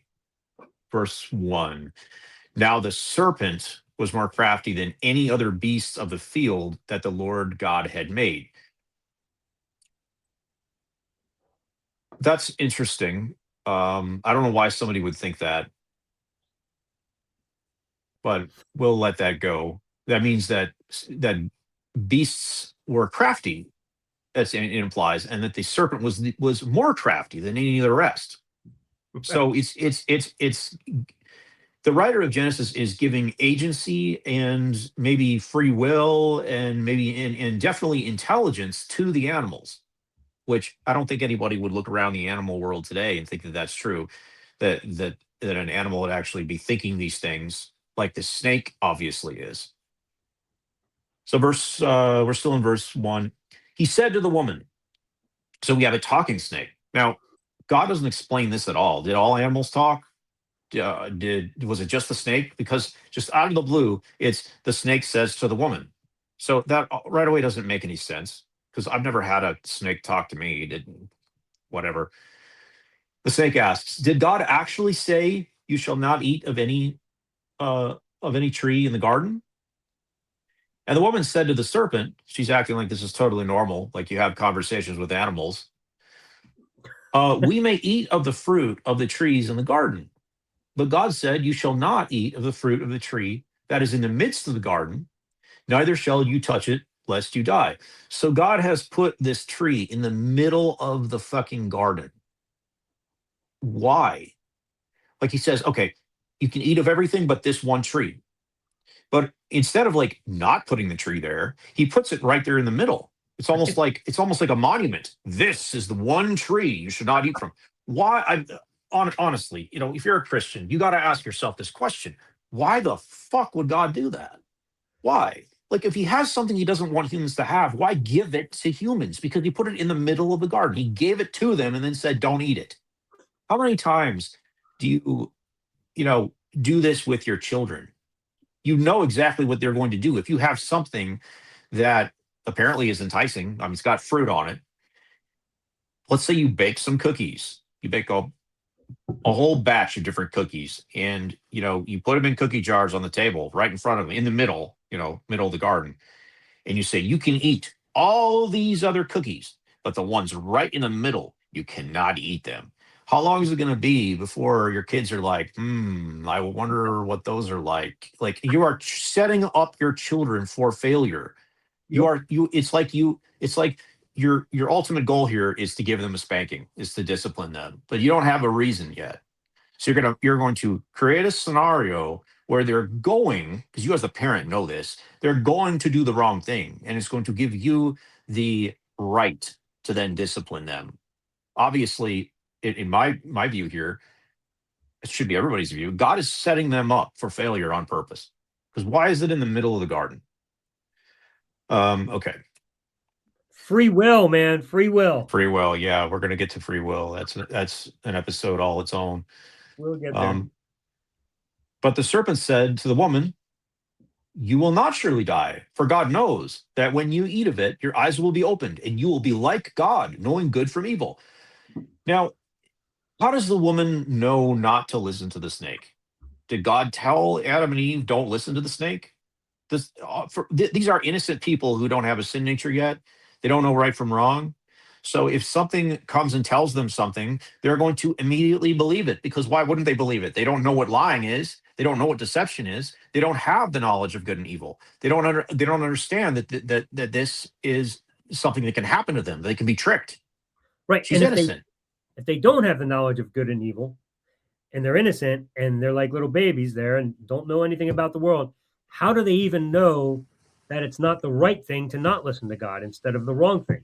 verse 1. Now the serpent was more crafty than any other beast of the field that the Lord God had made. That's interesting. I don't know why somebody would think that, but we'll let that go. That means that beasts were crafty, as it implies, and that the serpent was more crafty than any of the rest. So it's the writer of Genesis is giving agency and maybe free will and maybe and definitely intelligence to the animals, which I don't think anybody would look around the animal world today and think that that's true, that an animal would actually be thinking these things like the snake obviously is. So we're still in verse 1. He said to the woman, so we have a talking snake. Now, God doesn't explain this at all. Did all animals talk? Did was it just the snake? Because just out of the blue, it's the snake says to the woman. So that right away doesn't make any sense because I've never had a snake talk to me. It didn't whatever. The snake asks, "Did God actually say you shall not eat of any tree in the garden?" And the woman said to the serpent, she's acting like this is totally normal, like you have conversations with animals. We may eat of the fruit of the trees in the garden. But God said, you shall not eat of the fruit of the tree that is in the midst of the garden, neither shall you touch it, lest you die. So God has put this tree in the middle of the fucking garden. Why? Like he says, okay, you can eat of everything but this one tree. But instead of like not putting the tree there, he puts it right there in the middle. It's almost like a monument. This is the one tree you should not eat from. Why? Honestly, if you're a Christian, you got to ask yourself this question: why the fuck would God do that? Why? Like, if he has something he doesn't want humans to have, why give it to humans? Because he put it in the middle of the garden. He gave it to them and then said, "Don't eat it." How many times do you know, do this with your children? You know exactly what they're going to do. If you have something that apparently is enticing, I mean, it's got fruit on it. Let's say you bake some cookies. You bake a whole batch of different cookies, and you put them in cookie jars on the table right in front of them, in the middle, middle of the garden, and you say you can eat all these other cookies, but the ones right in the middle, you cannot eat them. How long is it going to be before your kids are like, I wonder what those are like? Like, you are setting up your children for failure. You Yep. are you. It's like your ultimate goal here is to give them a spanking, is to discipline them, but you don't have a reason yet. So you're going to create a scenario where they're going, because you as the parent know this, they're going to do the wrong thing, and it's going to give you the right to then discipline them. Obviously, in my view here, it should be everybody's view. God is setting them up for failure on purpose. Because why is it in the middle of the garden? Okay, Free will, man. Free will. free will. Yeah, we're going to get to free will. That's an episode all its own. We'll get there. Um, but the serpent said to the woman, "You will not surely die, for God knows that when you eat of it, your eyes will be opened, and you will be like God, knowing good from evil." Now, how does the woman know not to listen to the snake? Did God tell Adam and Eve, "Don't listen to the snake"? These are innocent people who don't have a sin nature yet. They don't know right from wrong. So if something comes and tells them something, they're going to immediately believe it, because why wouldn't they believe it? They don't know what lying is. They don't know what deception is. They don't have the knowledge of good and evil. They don't understand that this is something that can happen to them. They can be tricked. Right. She's And if they innocent. if they don't have the knowledge of good and evil, and they're innocent and they're like little babies there and don't know anything about the world, how do they even know that it's not the right thing to not listen to God instead of the wrong thing?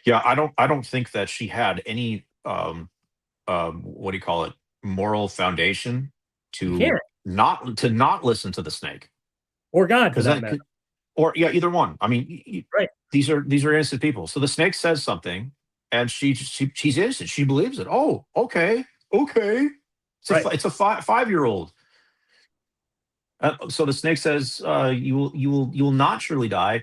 Yeah, I don't think that she had any what do you call it, moral foundation You to can't, not listen to the snake. or God for Because that that matter. could, or yeah, either one. I mean, Right. these are innocent people. So the snake says something, and she's innocent. She believes it. Oh, okay, okay. Right. It's a 5-year-old. So the snake says, "You will not surely die,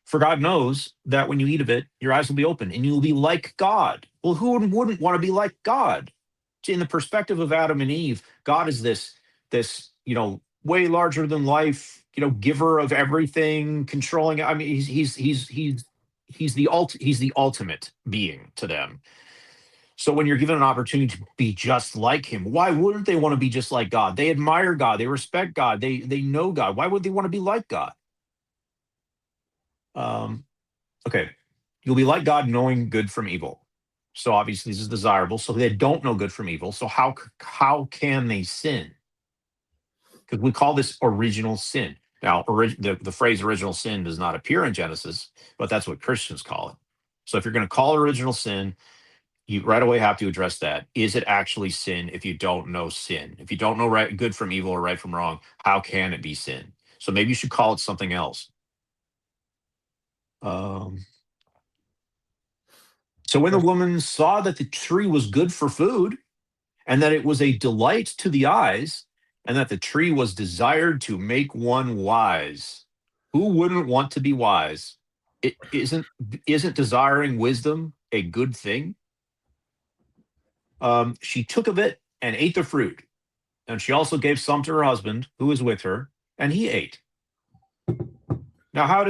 for God knows that when you eat of it, your eyes will be open, and you will be like God." Well, who wouldn't want to be like God? In the perspective of Adam and Eve, God is this way larger than life, giver of everything, controlling. I mean, he's the ultimate being to them. So when you're given an opportunity to be just like him, why wouldn't they want to be just like God? They admire God, they respect God, they know God. Why would they want to be like God? Um, okay, you'll be like God, knowing good from evil. So obviously this is desirable. So they don't know good from evil. So how can they sin? Because we call this original sin. Now, the phrase original sin does not appear in Genesis, but that's what Christians call it. So if you're going to call it original sin, you right away have to address that. Is it actually sin if you don't know sin? If you don't know good from evil or right from wrong, how can it be sin? So maybe you should call it something else. Um, so when the There's woman saw that the tree was good for food, and that it was a delight to the eyes, and that the tree was desired to make one wise. Who wouldn't want to be wise? It isn't desiring wisdom a good thing? She took of it and ate the fruit, and she also gave some to her husband who was with her, and he ate. Now, how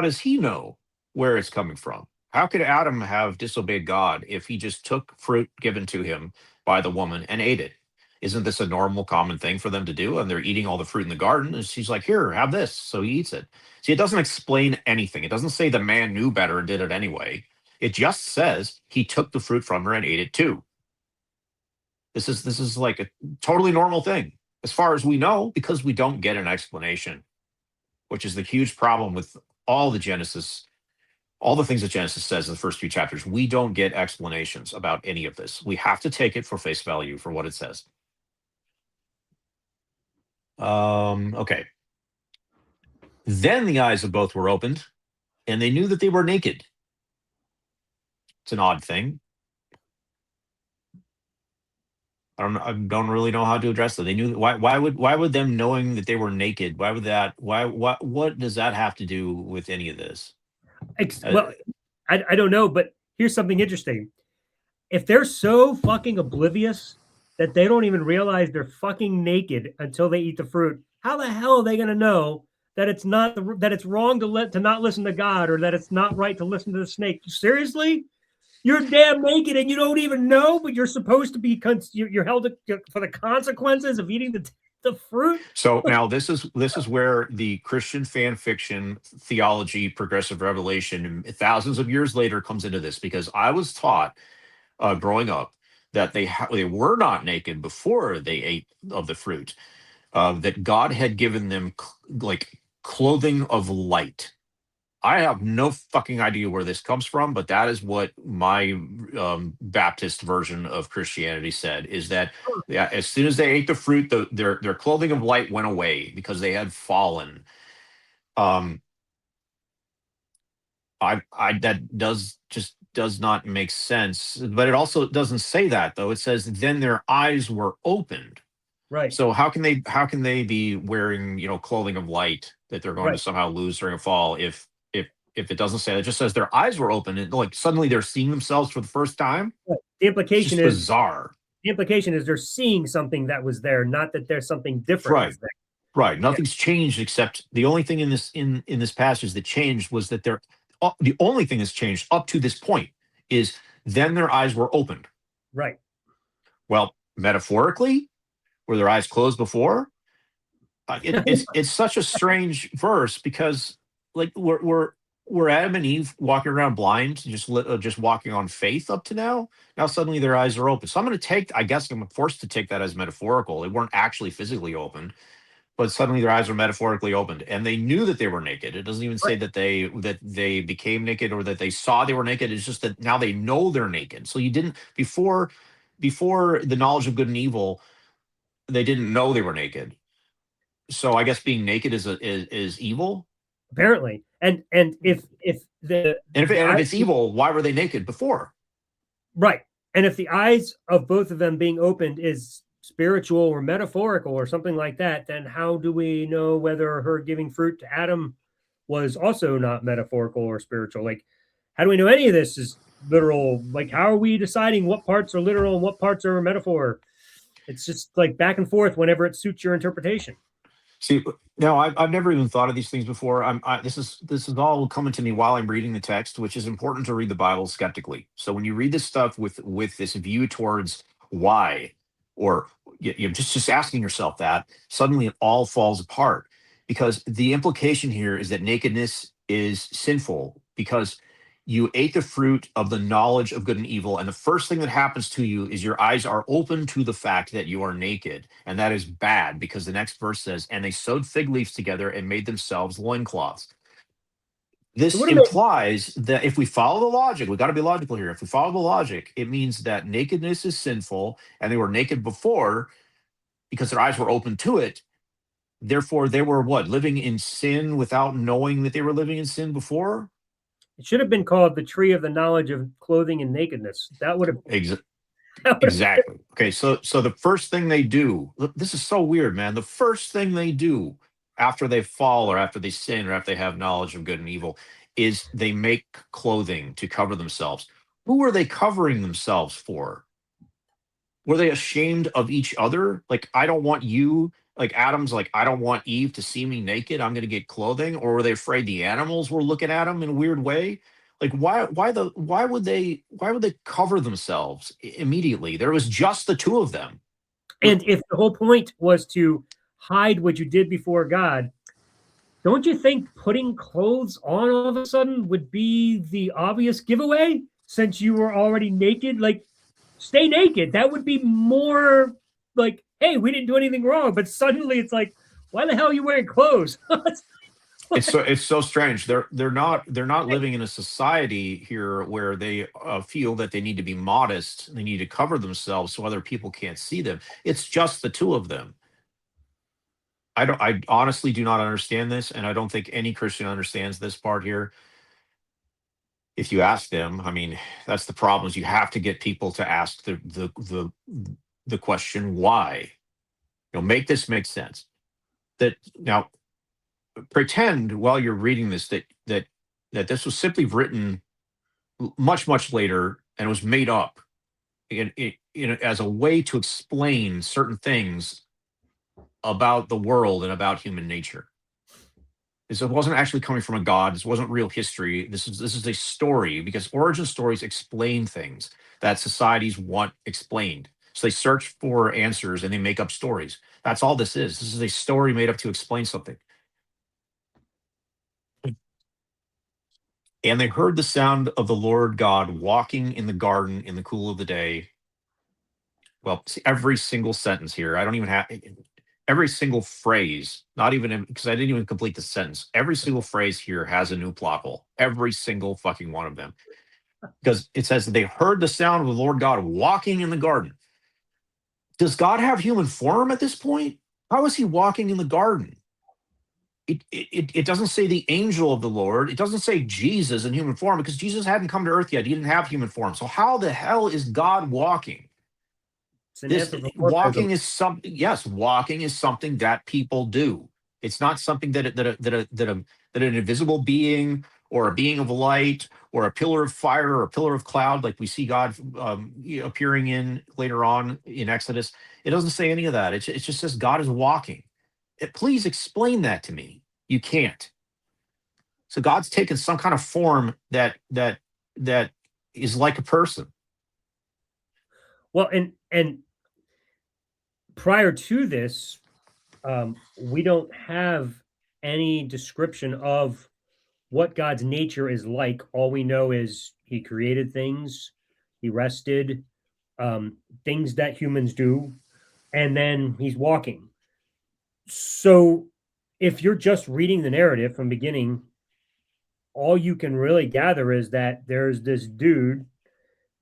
does he know where it's coming from? How could Adam have disobeyed God if he just took fruit given to him by the woman and ate it? Isn't this a normal, common thing for them to do? And they're eating all the fruit in the garden. And she's like, here, have this. So he eats it. See, it doesn't explain anything. It doesn't say the man knew better and did it anyway. It just says he took the fruit from her and ate it too. This is like a totally normal thing as far as we know, because we don't get an explanation, which is the huge problem with all the Genesis, all the things that Genesis says in the first few chapters. We don't get explanations about any of this. We have to take it for face value for what it says. Okay. Then the eyes of both were opened, and they knew that they were naked. It's an odd thing. I don't really know how to address that. They knew why would them knowing that they were naked? Why would that? What does that have to do with any of this? Uh, Well, I don't know, but here's something interesting. If they're so fucking oblivious that they don't even realize they're fucking naked until they eat the fruit, how the hell are they going to know that it's not that it's wrong to not listen to God, or that it's not right to listen to the snake? Seriously? You're damn naked and you don't even know, but you're supposed to be you're held for the consequences of eating the fruit. So now this is where the Christian fan fiction theology, progressive revelation, thousands of years later comes into this, because I was taught growing up that they were not naked before they ate of the fruit, that God had given them like clothing of light. I have no fucking idea where this comes from, but that is what my Baptist version of Christianity said, is that yeah, as soon as they ate the fruit, their clothing of light went away because they had fallen. Um, I that does not make sense, but it also doesn't say that though. It says then their eyes were opened. Right, So how can they be wearing clothing of light that they're going to right, somehow lose during a fall if it doesn't say that? It just says their eyes were open and like suddenly they're seeing themselves for the first time. right. It's just bizarre. The implication is they're seeing something that was there, not that there's something different Right. was there. Right. Yeah, Nothing's changed except the only thing in this passage that changed was that the only thing that's changed up to this point is then their eyes were opened. right. Well, metaphorically, were their eyes closed before? It's such a strange verse because like we're Adam and Eve walking around blind, just walking on faith up to now. Now suddenly their eyes are open. So I'm going to take. I guess I'm forced to take that as metaphorical. They weren't actually physically opened, but suddenly their eyes were metaphorically opened, and they knew that they were naked. It doesn't even say Right. that they became naked or that they saw they were naked. It's just that now they know they're naked. So you didn't before the knowledge of good and evil, they didn't know they were naked. So I guess being naked is evil. Apparently. And if the And if the and if eye, it's evil, why were they naked before? right. And if the eyes of both of them being opened is spiritual or metaphorical or something like that, then how do we know whether her giving fruit to Adam was also not metaphorical or spiritual? Like, how do we know any of this is literal? Like, how are we deciding what parts are literal and what parts are metaphor? It's just like back and forth whenever it suits your interpretation. See, no, I've never even thought of these things before. This is all coming to me while I'm reading the text, which is important to read the Bible skeptically. So when you read this stuff with this view towards why, or you're just asking yourself that, suddenly it all falls apart, because the implication here is that nakedness is sinful because you ate the fruit of the knowledge of good and evil, and the first thing that happens to you is your eyes are open to the fact that you are naked, and that is bad because the next verse says, and they sewed fig leaves together and made themselves loincloths. It This would have made implies that if we follow the logic, we got to be logical here. If we follow the logic, it means that nakedness is sinful, and they were naked before because their eyes were open to it. Therefore, they were what? Living in sin without knowing that they were living in sin before? it should have been called the tree of the knowledge of clothing and nakedness. That would have Ex- that would have exactly. Okay, so the first thing they do, look, this is so weird, man. The first thing they do after they fall or after they sin or after they have knowledge of good and evil is they make clothing to cover themselves. Who are they covering themselves for? Were they ashamed of each other? Like, I don't want you, like Adam's like, I don't want Eve to see me naked. I'm going to get clothing. Or were they afraid the animals were looking at them in a weird way? Like, why would they cover themselves immediately? There was just the two of them. And if the whole point was to hide what you did before God, don't you think putting clothes on all of a sudden would be the obvious giveaway since you were already naked? Like, stay naked. That would be more like, hey, we didn't do anything wrong. But suddenly it's like, why the hell are you wearing clothes? It's so strange. They're not living in a society here where they feel that they need to be modest. They need to cover themselves so other people can't see them. It's just the two of them. I honestly do not understand this, and I don't think any Christian understands this part here. If you ask them, I mean, that's the problem. Is you have to get people to ask the question why. Make this make sense. That now pretend while you're reading this that this was simply written much later and was made up as a way to explain certain things about the world and about human nature. It wasn't actually coming from a god. This wasn't real history. This is a story, because origin stories explain things that societies want explained. So they search for answers and they make up stories. That's all this is. This is a story made up to explain something. And they heard the sound of the Lord God walking in the garden in the cool of the day. Well, see, every single sentence here, I don't even have every single phrase, not even because I didn't even complete the sentence. Every single phrase here has a new plot hole. Every single fucking one of them. Because it says that they heard the sound of the Lord God walking in the garden. Does God have human form at this point? How is he walking in the garden? It doesn't say the angel of the Lord. It doesn't say Jesus in human form, because Jesus hadn't come to earth yet. He didn't have human form. So how the hell is God walking? It's an This anthropomorphism. walking is something. Yes, walking is something that people do. It's not something that an invisible being or a being of light or a pillar of fire or a pillar of cloud, like we see God appearing in later on in Exodus. It doesn't say any of that. It just says God is walking. Please explain that to me. You can't. So God's taken some kind of form that is like a person. Well, and prior to this, we don't have any description of what God's nature is like. All we know is He created things, He rested, things that humans do, and then He's walking. So, if you're just reading the narrative from beginning, all you can really gather is that there's this dude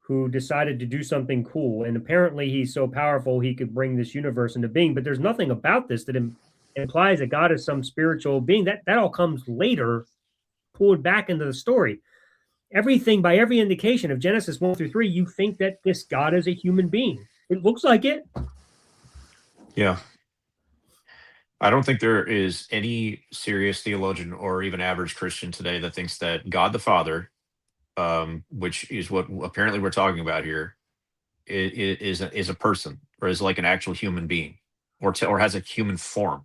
who decided to do something cool. And apparently he's so powerful he could bring this universe into being. But there's nothing about this that implies that God is some spiritual being. That all comes later, pulled back into the story. Everything, by every indication of Genesis 1 through 3, you think that this God is a human being. It looks like it. Yeah. I don't think there is any serious theologian or even average Christian today that thinks that God the Father, which is what apparently we're talking about here, is a person, or is like an actual human being, or has a human form.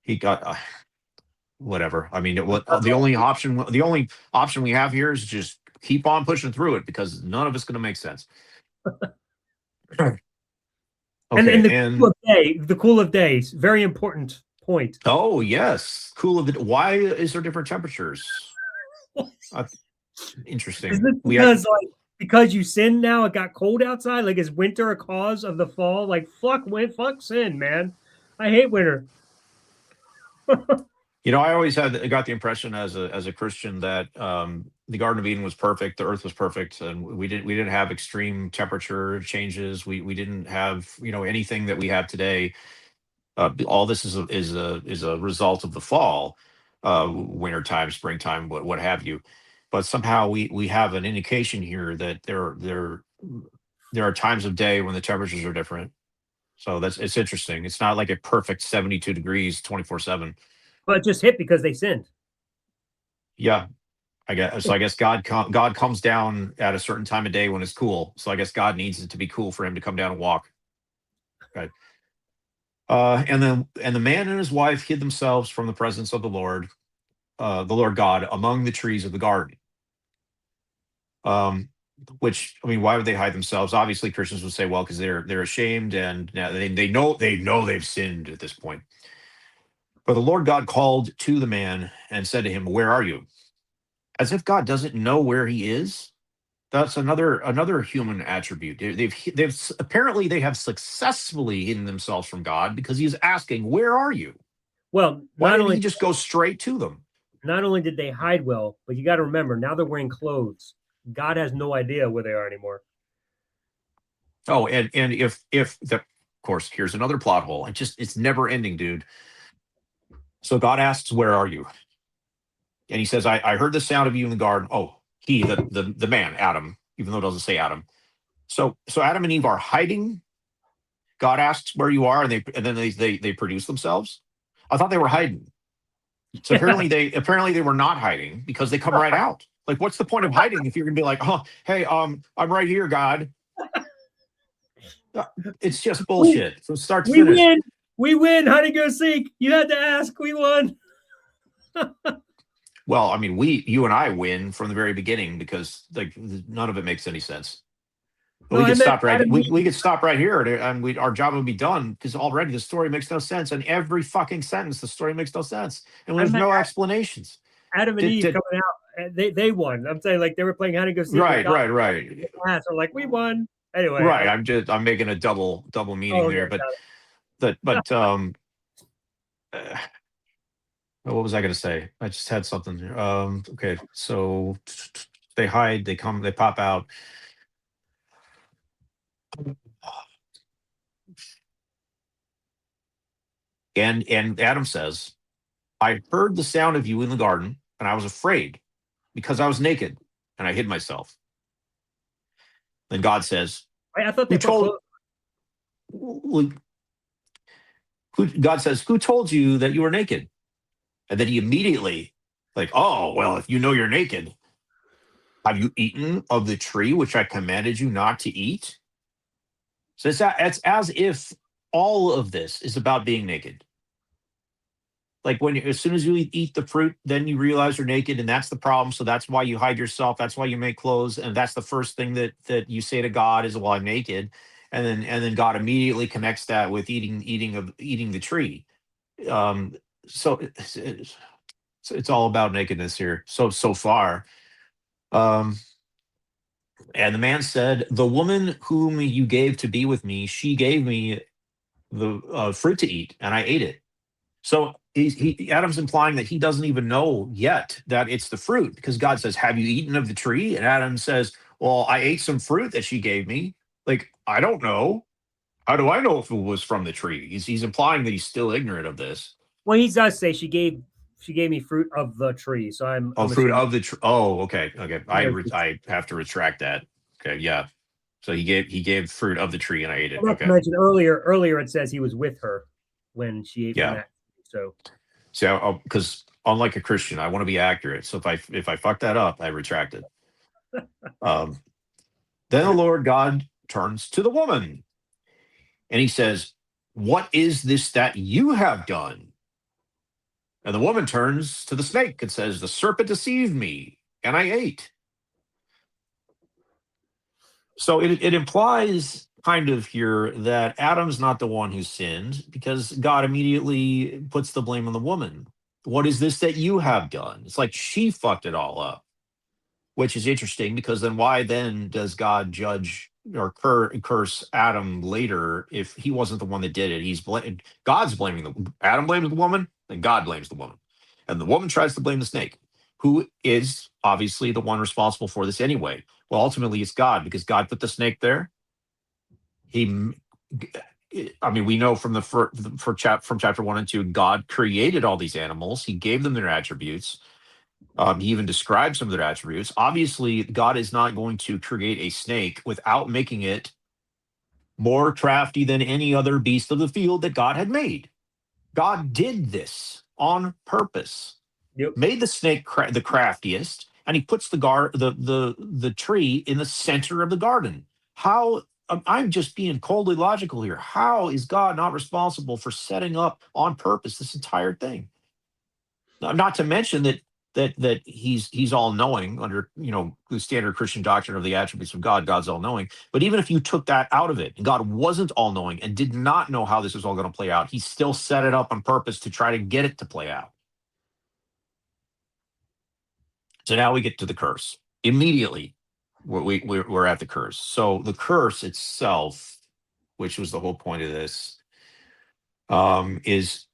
He got whatever. I mean, the only option we have here is just keep on pushing through it, because none of it's going to make sense. And Okay, the cool and of day, the cool of days, very important point. oh yes, cool of it. Why is there different temperatures? Uh, Is Interesting. this We had because you sinned now? It got cold outside. Like, is winter a cause of the fall? Like, fuck sin, man. I hate winter. I always got the impression as a Christian that the Garden of Eden was perfect, the Earth was perfect, and we didn't have extreme temperature changes. We didn't have anything that we have today. All this is a result of the fall, wintertime, springtime, what have you. But somehow we have an indication here that there are times of day when the temperatures are different. So it's interesting. It's not like a perfect 72 degrees 24/7. But it just hit because they sinned. Yeah, I guess so. I guess God comes down at a certain time of day when it's cool. So I guess God needs it to be cool for him to come down and walk. Okay. And the man and his wife hid themselves from the presence of the Lord God, among the trees of the garden. Which, I mean, why would they hide themselves? Obviously, Christians would say, well, because they're ashamed and now they know they've sinned at this point. But the Lord God called to the man and said to him, "Where are you?" As if God doesn't know where he is. That's another human attribute. They've apparently they have successfully hidden themselves from God because he's asking, "Where are you?" Well, Why didn't he just go straight to them? not only did they hide well, but you got to remember now they're wearing clothes. God has no idea where they are anymore. Oh, and if the, of course, here's another plot hole. It's never ending, dude. So God asks, "Where are you?" And he says, I heard the sound of you in the garden. Oh, he, the man, Adam, even though it doesn't say Adam. So Adam and Eve are hiding. God asks where you are, and then they produce themselves. I thought they were hiding. So Yeah. apparently they were not hiding because they come right out. Like, what's the point of hiding if you're gonna be like, oh, hey, I'm right here, God. It's just we, bullshit from start to we finish. win. We win. Hide and go seek. You had to ask. We won. Well, I mean, you and I win from the very beginning because like none of it makes any sense. But No, we I could meant stop right. Adam and We Eve. could stop right here, and our job would be done because already the story makes no sense. And every fucking sentence, the story makes no sense, and I there's meant no explanations. Adam and Eve Did coming out. They won. I'm saying like they were playing hide and go seek with right, God. right, right, So like we won. Anyway. right. I'm making a double meaning Oh there, yeah, but got uh, what was I going to say? I just had something. Okay, so they hide, they come, they pop out, and Adam says, "I heard the sound of you in the garden, and I was afraid because I was naked, and I hid myself." Then God says, I thought they "Who put told?" clothes. God says, "Who told you that you were naked?" And then he immediately, like, "Oh, well, if you know you're naked, have you eaten of the tree which I commanded you not to eat?" So it's as if all of this is about being naked. Like as soon as you eat the fruit, then you realize you're naked, and that's the problem. So that's why you hide yourself. That's why you make clothes, and that's the first thing that you say to God is, "Well, I'm naked," and then God immediately connects that with eating the tree. Um, so it's all about nakedness here. So far. Um, and the man said, "The woman whom you gave to be with me, she gave me the fruit to eat, and I ate it." So Adam's implying that he doesn't even know yet that it's the fruit because God says, "Have you eaten of the tree?" And Adam says, "Well, I ate some fruit that she gave me." Like, I don't know. How do I know if it was from the tree? He's implying that he's still ignorant of this. Well, he does say she gave me fruit of the tree. So I'm Oh, I'm fruit assuming. of the tree. Oh, okay, okay. You know, I have to retract that. Okay, yeah. So he gave fruit of the tree and I ate it. not to Okay, mention earlier it says he was with her when she ate from yeah. that. So So because unlike a Christian, I want to be accurate. So if I fuck that up, I retract it. Um, then the Lord God turns to the woman and he says, "What is this that you have done?" And the woman turns to the snake and says, "The serpent deceived me and I ate." So it implies kind of here that Adam's not the one who sinned because God immediately puts the blame on the woman. What is this that you have done? It's like she fucked it all up, which is interesting because then why then does God judge or curse Adam later if he wasn't the one that did it? God's blaming Adam blames the woman, and God blames the woman, and the woman tries to blame the snake, who is obviously the one responsible for this anyway. Well, ultimately it's God because God put the snake there. He, I mean, we know from from chapter 1 and 2, God created all these animals. He gave them their attributes. He even describes some of their attributes. Obviously, God is not going to create a snake without making it more crafty than any other beast of the field that God had made. God did this on purpose, yep. made the snake the craftiest, and he puts the tree in the center of the garden. How I'm just being coldly logical here. How is God not responsible for setting up on purpose this entire thing? Not to mention that that he's all knowing under the standard Christian doctrine of the attributes of God. God's all knowing. But even if you took that out of it, and God wasn't all knowing and did not know how this was all going to play out, he still set it up on purpose to try to get it to play out. So now we get to the curse. Immediately, we're at the curse. So the curse itself, which was the whole point of this, is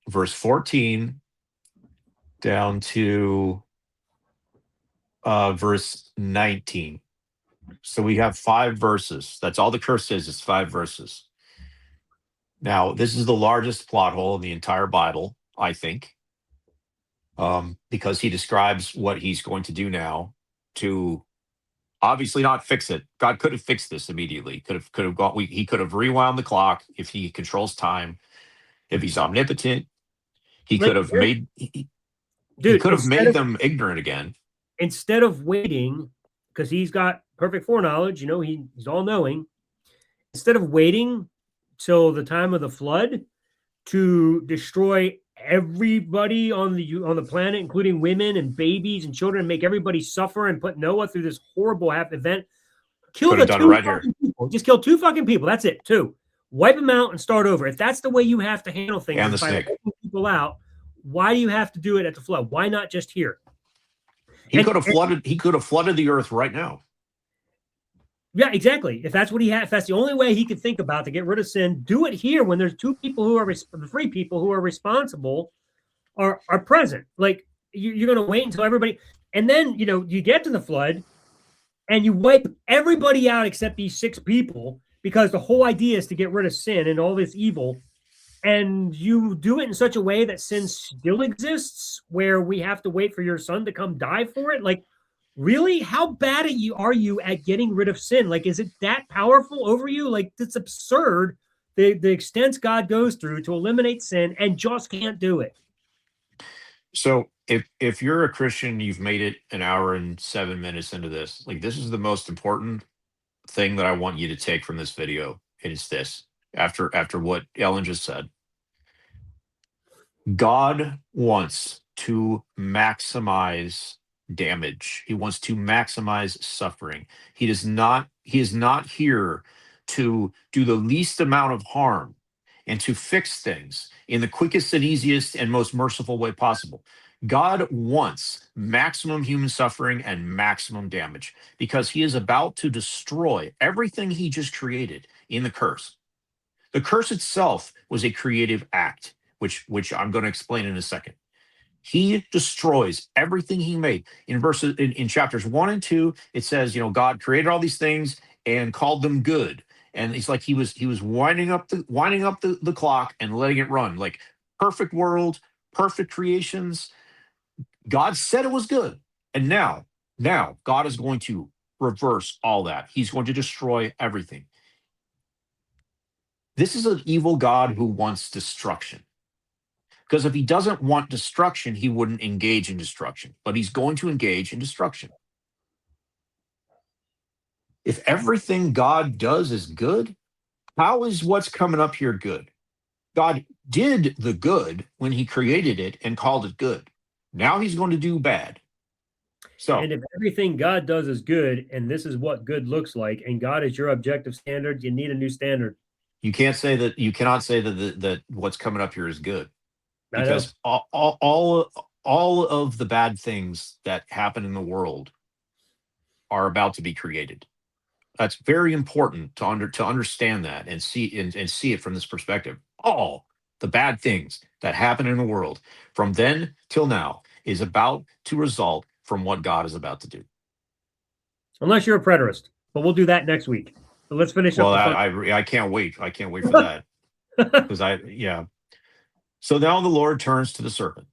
verse 14 down to verse 19. So we have 5 verses. That's all the curse is 5 verses. Now, this is the largest plot hole in the entire Bible, I think, because he describes what he's going to do now to obviously not fix it. God could have fixed this immediately. He could have rewound the clock if he controls time. If he's omnipotent, he could have made he could have made them ignorant again. Instead of waiting, because he's got perfect foreknowledge, he's all knowing. Instead of waiting till the time of the flood to destroy everybody on the planet, including women and babies and children, and make everybody suffer and put Noah through this horrible event, kill the 2 fucking people. Just kill 2 fucking people. That's it. 2. Wipe them out and start over. If that's the way you have to handle things, and by wiping people out, why do you have to do it at the flood? Why not just here? He could have flooded the earth right now. Yeah, exactly. If that's what if that's the only way he could think about to get rid of sin, do it here when there's 3 people who are responsible are present. Like you're going to wait until everybody, and then you get to the flood, and you wipe everybody out except these 6 people, because the whole idea is to get rid of sin and all this evil. And you do it in such a way that sin still exists, where we have to wait for your son to come die for it. Like, really? How bad are you at getting rid of sin? Like, is it that powerful over you? Like, it's absurd the extents God goes through to eliminate sin and just can't do it. So if you're a Christian, you've made it an hour and 7 minutes into this. Like, this is the most important thing that I want you to take from this video. And it's this. After what Ellen just said, God wants to maximize damage. He wants to maximize suffering. He is not here to do the least amount of harm and to fix things in the quickest and easiest and most merciful way possible. God wants maximum human suffering and maximum damage because he is about to destroy everything he just created in the curse. The curse itself was a creative act, which I'm going to explain in a second. He destroys everything he made. In chapters 1 and 2, it says, God created all these things and called them good. And it's like he was winding up the clock and letting it run. Like, perfect world, perfect creations. God said it was good. And now God is going to reverse all that. He's going to destroy everything. This is an evil God who wants destruction. Because if he doesn't want destruction, he wouldn't engage in destruction. But he's going to engage in destruction. If everything God does is good, how is what's coming up here good? God did the good when he created it and called it good. Now he's going to do bad. So, and if everything God does is good, and this is what good looks like, and God is your objective standard, you need a new standard. You cannot say that what's coming up here is good. Because all of the bad things that happen in the world are about to be created. That's very important to understand that and see it from this perspective. All the bad things that happen in the world from then till now is about to result from what God is about to do. Unless you're a preterist, but we'll do that next week. So let's finish up. I can't wait. I can't wait for that. Because So now the Lord turns to the serpent,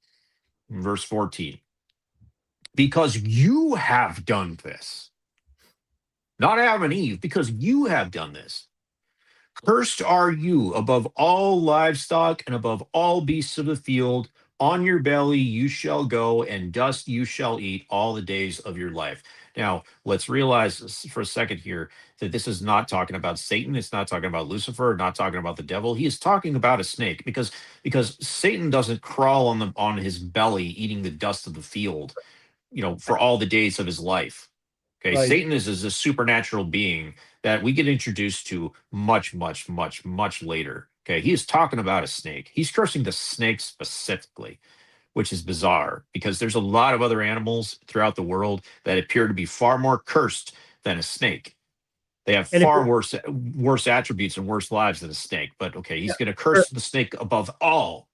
in verse 14. Because you have done this, not Adam and Eve, because you have done this. Cursed are you above all livestock and above all beasts of the field. On your belly you shall go, and dust you shall eat all the days of your life. Now, let's realize for a second here that this is not talking about Satan. It's not talking about Lucifer. Not talking about the devil. He is talking about a snake because Satan doesn't crawl on his belly eating the dust of the field, for all the days of his life. Okay, Right. Satan is a supernatural being that we get introduced to much, much, much, much later. Okay, he is talking about a snake. He's cursing the snake specifically, which is bizarre because there's a lot of other animals throughout the world that appear to be far more cursed than a snake. They have And if far worse attributes and worse lives than a snake. But okay, yeah, he's going to curse the snake above all.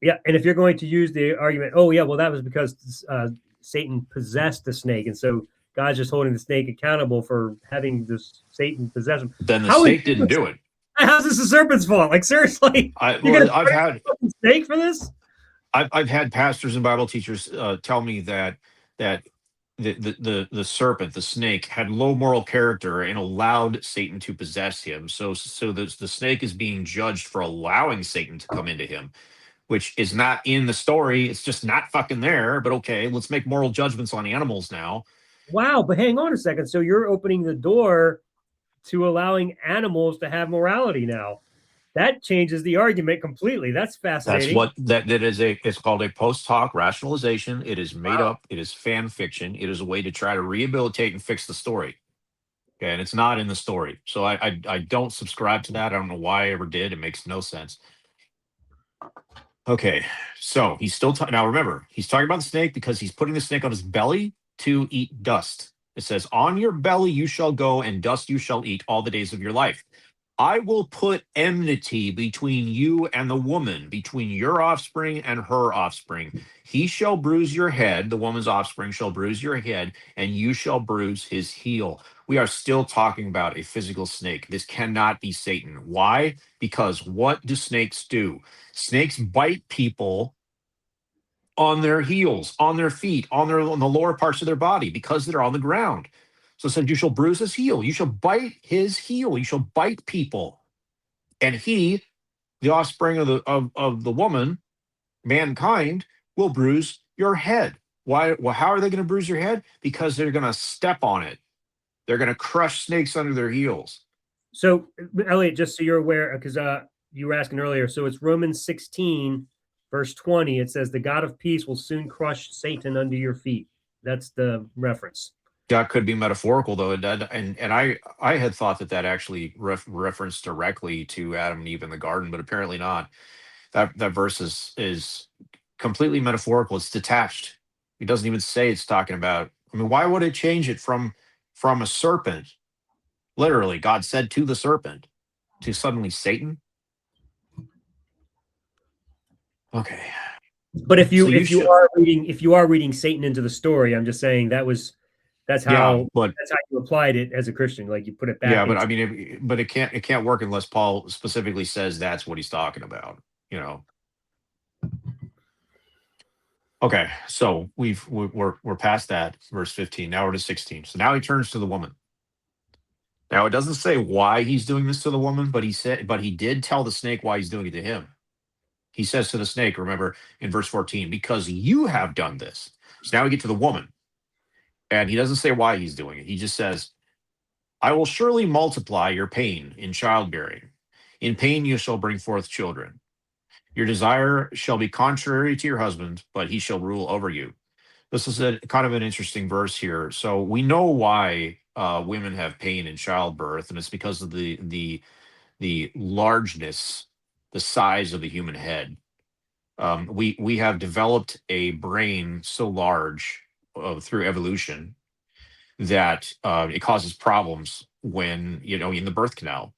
yeah, and if you're going to use the argument, oh yeah, well that was because Satan possessed the snake, and so God's just holding the snake accountable for having this Satan possess him. Then the How is snake didn't do it. how's this the serpent's fault? Like seriously, I you're well, gonna praise the snake for this? I've had pastors and Bible teachers tell me that the serpent, the snake, had low moral character and allowed Satan to possess him. So the snake is being judged for allowing Satan to come into him, which is not in the story. It's just not fucking there. But okay, let's make moral judgments on animals now. Wow, but hang on a second. So you're opening the door to allowing animals to have morality now. That changes the argument completely. That's That's fascinating. what that is a it's called a post hoc rationalization. It is made Wow. up. It is fan fiction. It is a way to try to rehabilitate and fix the story. Okay, and it's not in the story. So I don't subscribe to that. I don't know why I ever did. It makes no sense. Okay, so he's still now. Remember, he's talking about the snake because he's putting the snake on his belly to eat dust. It says, "On your belly you shall go, and dust you shall eat all the days of your life." I will put enmity between you and the woman, between your offspring and her offspring. He shall bruise your head, the woman's offspring shall bruise your head, and you shall bruise his heel. We are still talking about a physical snake. This cannot be Satan. Why? Because what do snakes do? Snakes bite people on their heels, on their feet, on the lower parts of their body because they're on the ground. So it said, "You shall bruise his heel. You shall bite his heel. You shall bite people." And he, the offspring of the woman, mankind, will bruise your head. Why? Well, how are they going to bruise your head? Because they're going to step on it. They're going to crush snakes under their heels. So, Elliot, just so you're aware, because you were asking earlier, so it's Romans 16, verse 20. It says, "The God of peace will soon crush Satan under your feet." That's the reference. That could be metaphorical, though, and I had thought that actually referenced directly to Adam and Eve in the garden, but apparently not. That verse is completely metaphorical. It's detached. It doesn't even say it's talking about. I mean, why would it change it from a serpent? Literally, God said to the serpent, to suddenly Satan. Okay, But if so you you if you should. are reading if you are reading Satan into the story, I'm just saying that's Yeah, how but that's how you applied it as a Christian. Like you put it yeah, back but I into. mean, but it can't work unless Paul specifically says that's what he's talking about. You know. Okay, so we're past that verse 15. Now we're to 16. So now he turns to the woman. Now it doesn't say why he's doing this to the woman, but he did tell the snake why he's doing it to him. He says to the snake, remember in verse 14, "Because you have done this." So now we get to the woman, and he doesn't say why he's doing it. He just says, "I will surely multiply your pain in childbearing. In pain you shall bring forth children. Your desire shall be contrary to your husband, but he shall rule over you." This is a kind of an interesting verse here. So we know why women have pain in childbirth, and it's because of the largeness, the size of the human head. We have developed a brain so large through evolution that it causes problems when in the birth canal.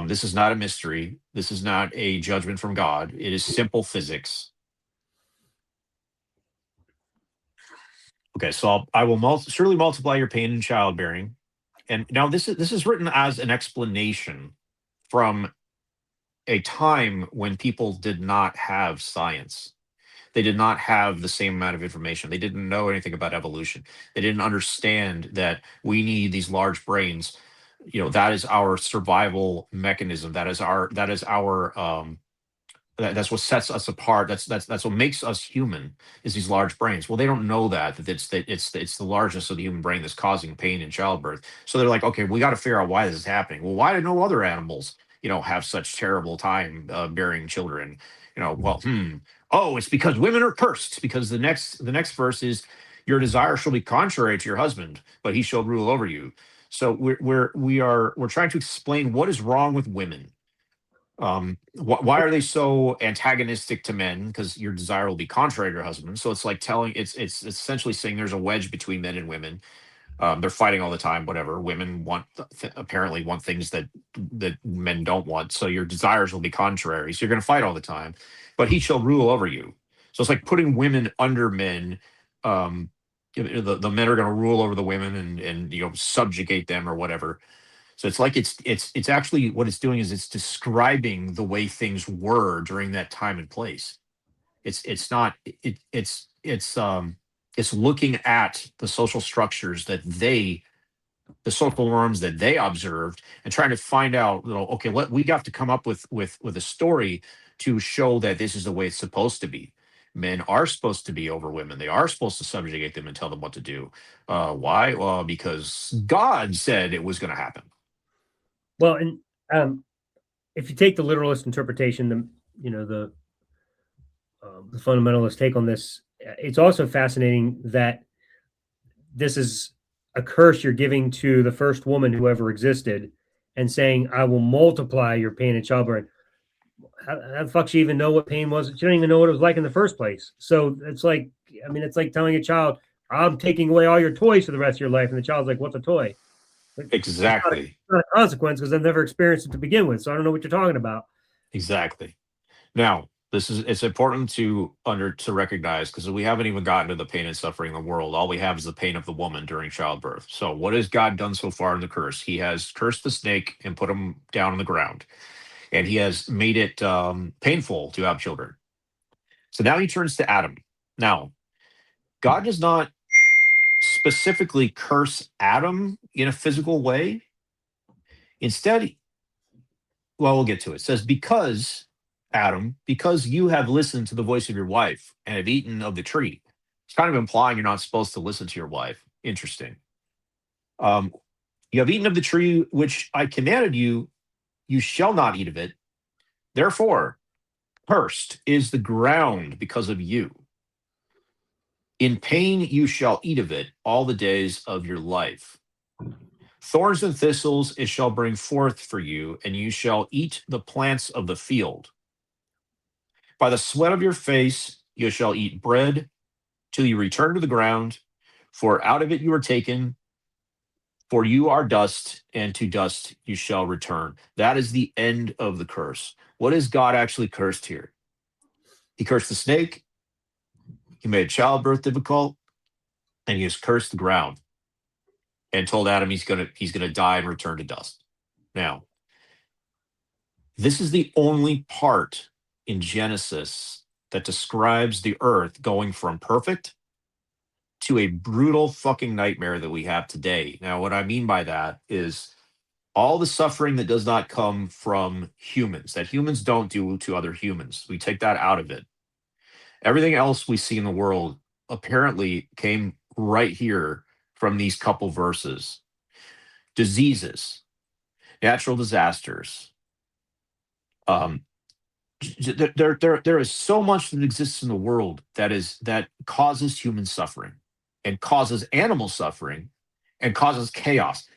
This is not a mystery. This is not a judgment from God. It is simple physics. Okay, so I will surely multiply your pain in childbearing. And now this is written as an explanation from a time when people did not have science. They did not have the same amount of information. They didn't know anything about evolution. They didn't understand that we need these large brains. That is our survival mechanism. That is our That's what sets us apart. That's what makes us human, is these large brains. Well, they don't know that it's the largeness of the human brain that's causing pain in childbirth. So they're like, okay, we got to figure out why this is happening. Well, why do no other animals, have such terrible time bearing children? Well, oh, it's because women are cursed. Because the next verse is, your desire shall be contrary to your husband, but he shall rule over you. So we're trying to explain what is wrong with women. Why are they so antagonistic to men? Because your desire will be contrary to your husband. So it's like telling it's essentially saying there's a wedge between men and women. They're fighting all the time. Whatever, women apparently want things that men don't want. So your desires will be contrary. So you're going to fight all the time. But he shall rule over you. So it's like putting women under men. Um, the men are going to rule over the women and subjugate them or whatever. So it's like it's actually, what it's doing is it's describing the way things were during that time and place. It's not it it's looking at the social structures the social norms that they observed, and trying to find out, okay, we have to come up with a story to show that this is the way it's supposed to be. Men are supposed to be over women. They are supposed to subjugate them and tell them what to do. Why? Well, because God said it was going to happen. Well, and if you take the literalist interpretation, the fundamentalist take on this, it's also fascinating that this is a curse you're giving to the first woman who ever existed, and saying, "I will multiply your pain in childbirth." How the fuck she even know what pain was? She don't even know what it was like in the first place. So it's like, I mean, it's like telling a child, "I'm taking away all your toys for the rest of your life," and the child's like, "What's a toy?" It's not a, Exactly. it's not a consequence because I've never experienced it to begin with, so I don't know what you're talking about. Exactly. Now, it's important to recognize, because we haven't even gotten to the pain and suffering in the world. All we have is the pain of the woman during childbirth. So, what has God done so far in the curse? He has cursed the snake and put him down on the ground, and he has made it painful to have children. So now he turns to Adam. Now, God does not specifically curse Adam in a physical way. Instead, well, we'll get to it. It says, because, Adam, because you have listened to the voice of your wife and have eaten of the tree. It's kind of implying you're not supposed to listen to your wife. Interesting. Um, you have eaten of the tree which I commanded you, you shall not eat of it. Therefore, cursed is the ground because of you. In pain you shall eat of it all the days of your life. Thorns and thistles it shall bring forth for you, and you shall eat the plants of the field. By the sweat of your face you shall eat bread till you return to the ground, for out of it you are taken, for you are dust, and to dust you shall return. That is the end of the curse. What is God actually cursed here? He cursed the snake, he made childbirth difficult, and he has cursed the ground and told Adam he's gonna die and return to dust. Now, this is the only part in Genesis that describes the earth going from perfect to a brutal fucking nightmare that we have today. Now, what I mean by that is all the suffering that does not come from humans, that humans don't do to other humans. We take that out of it. Everything else we see in the world apparently came right here from these couple verses. Diseases, natural disasters. Um, there is so much that exists in the world that causes human suffering and causes animal suffering and causes chaos.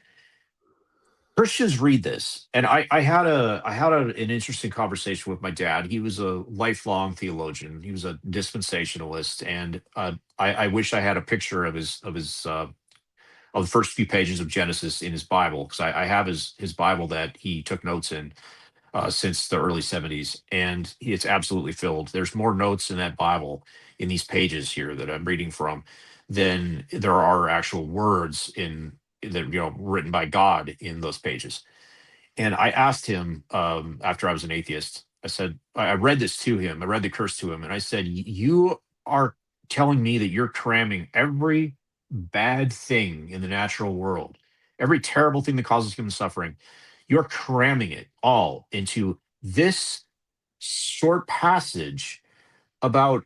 Christians read this, and I had an interesting conversation with my dad. He was a lifelong theologian. He was a dispensationalist, and I wish I had a picture of the first few pages of Genesis in his Bible, because I have his Bible that he took notes in since the early 70s, and it's absolutely filled. There's more notes in that Bible in these pages here that I'm reading from than there are actual words in that written by God in those pages. And I asked him, after I was an atheist, I said, I read this to him, I read the curse to him, and I said, you are telling me that you're cramming every bad thing in the natural world, every terrible thing that causes human suffering, you're cramming it all into this short passage about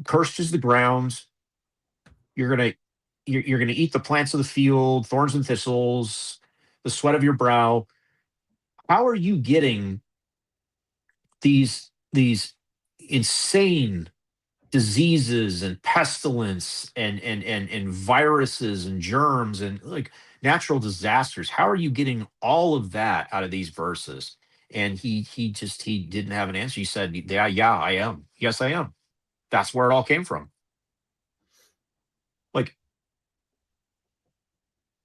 cursed is the ground. You're gonna you're gonna eat the plants of the field, thorns and thistles, the sweat of your brow. How are you getting these insane diseases and pestilence and viruses and germs and like natural disasters? How are you getting all of that out of these verses? And he didn't have an answer. He said, yeah, I am. Yes, I am. That's where it all came from. Like,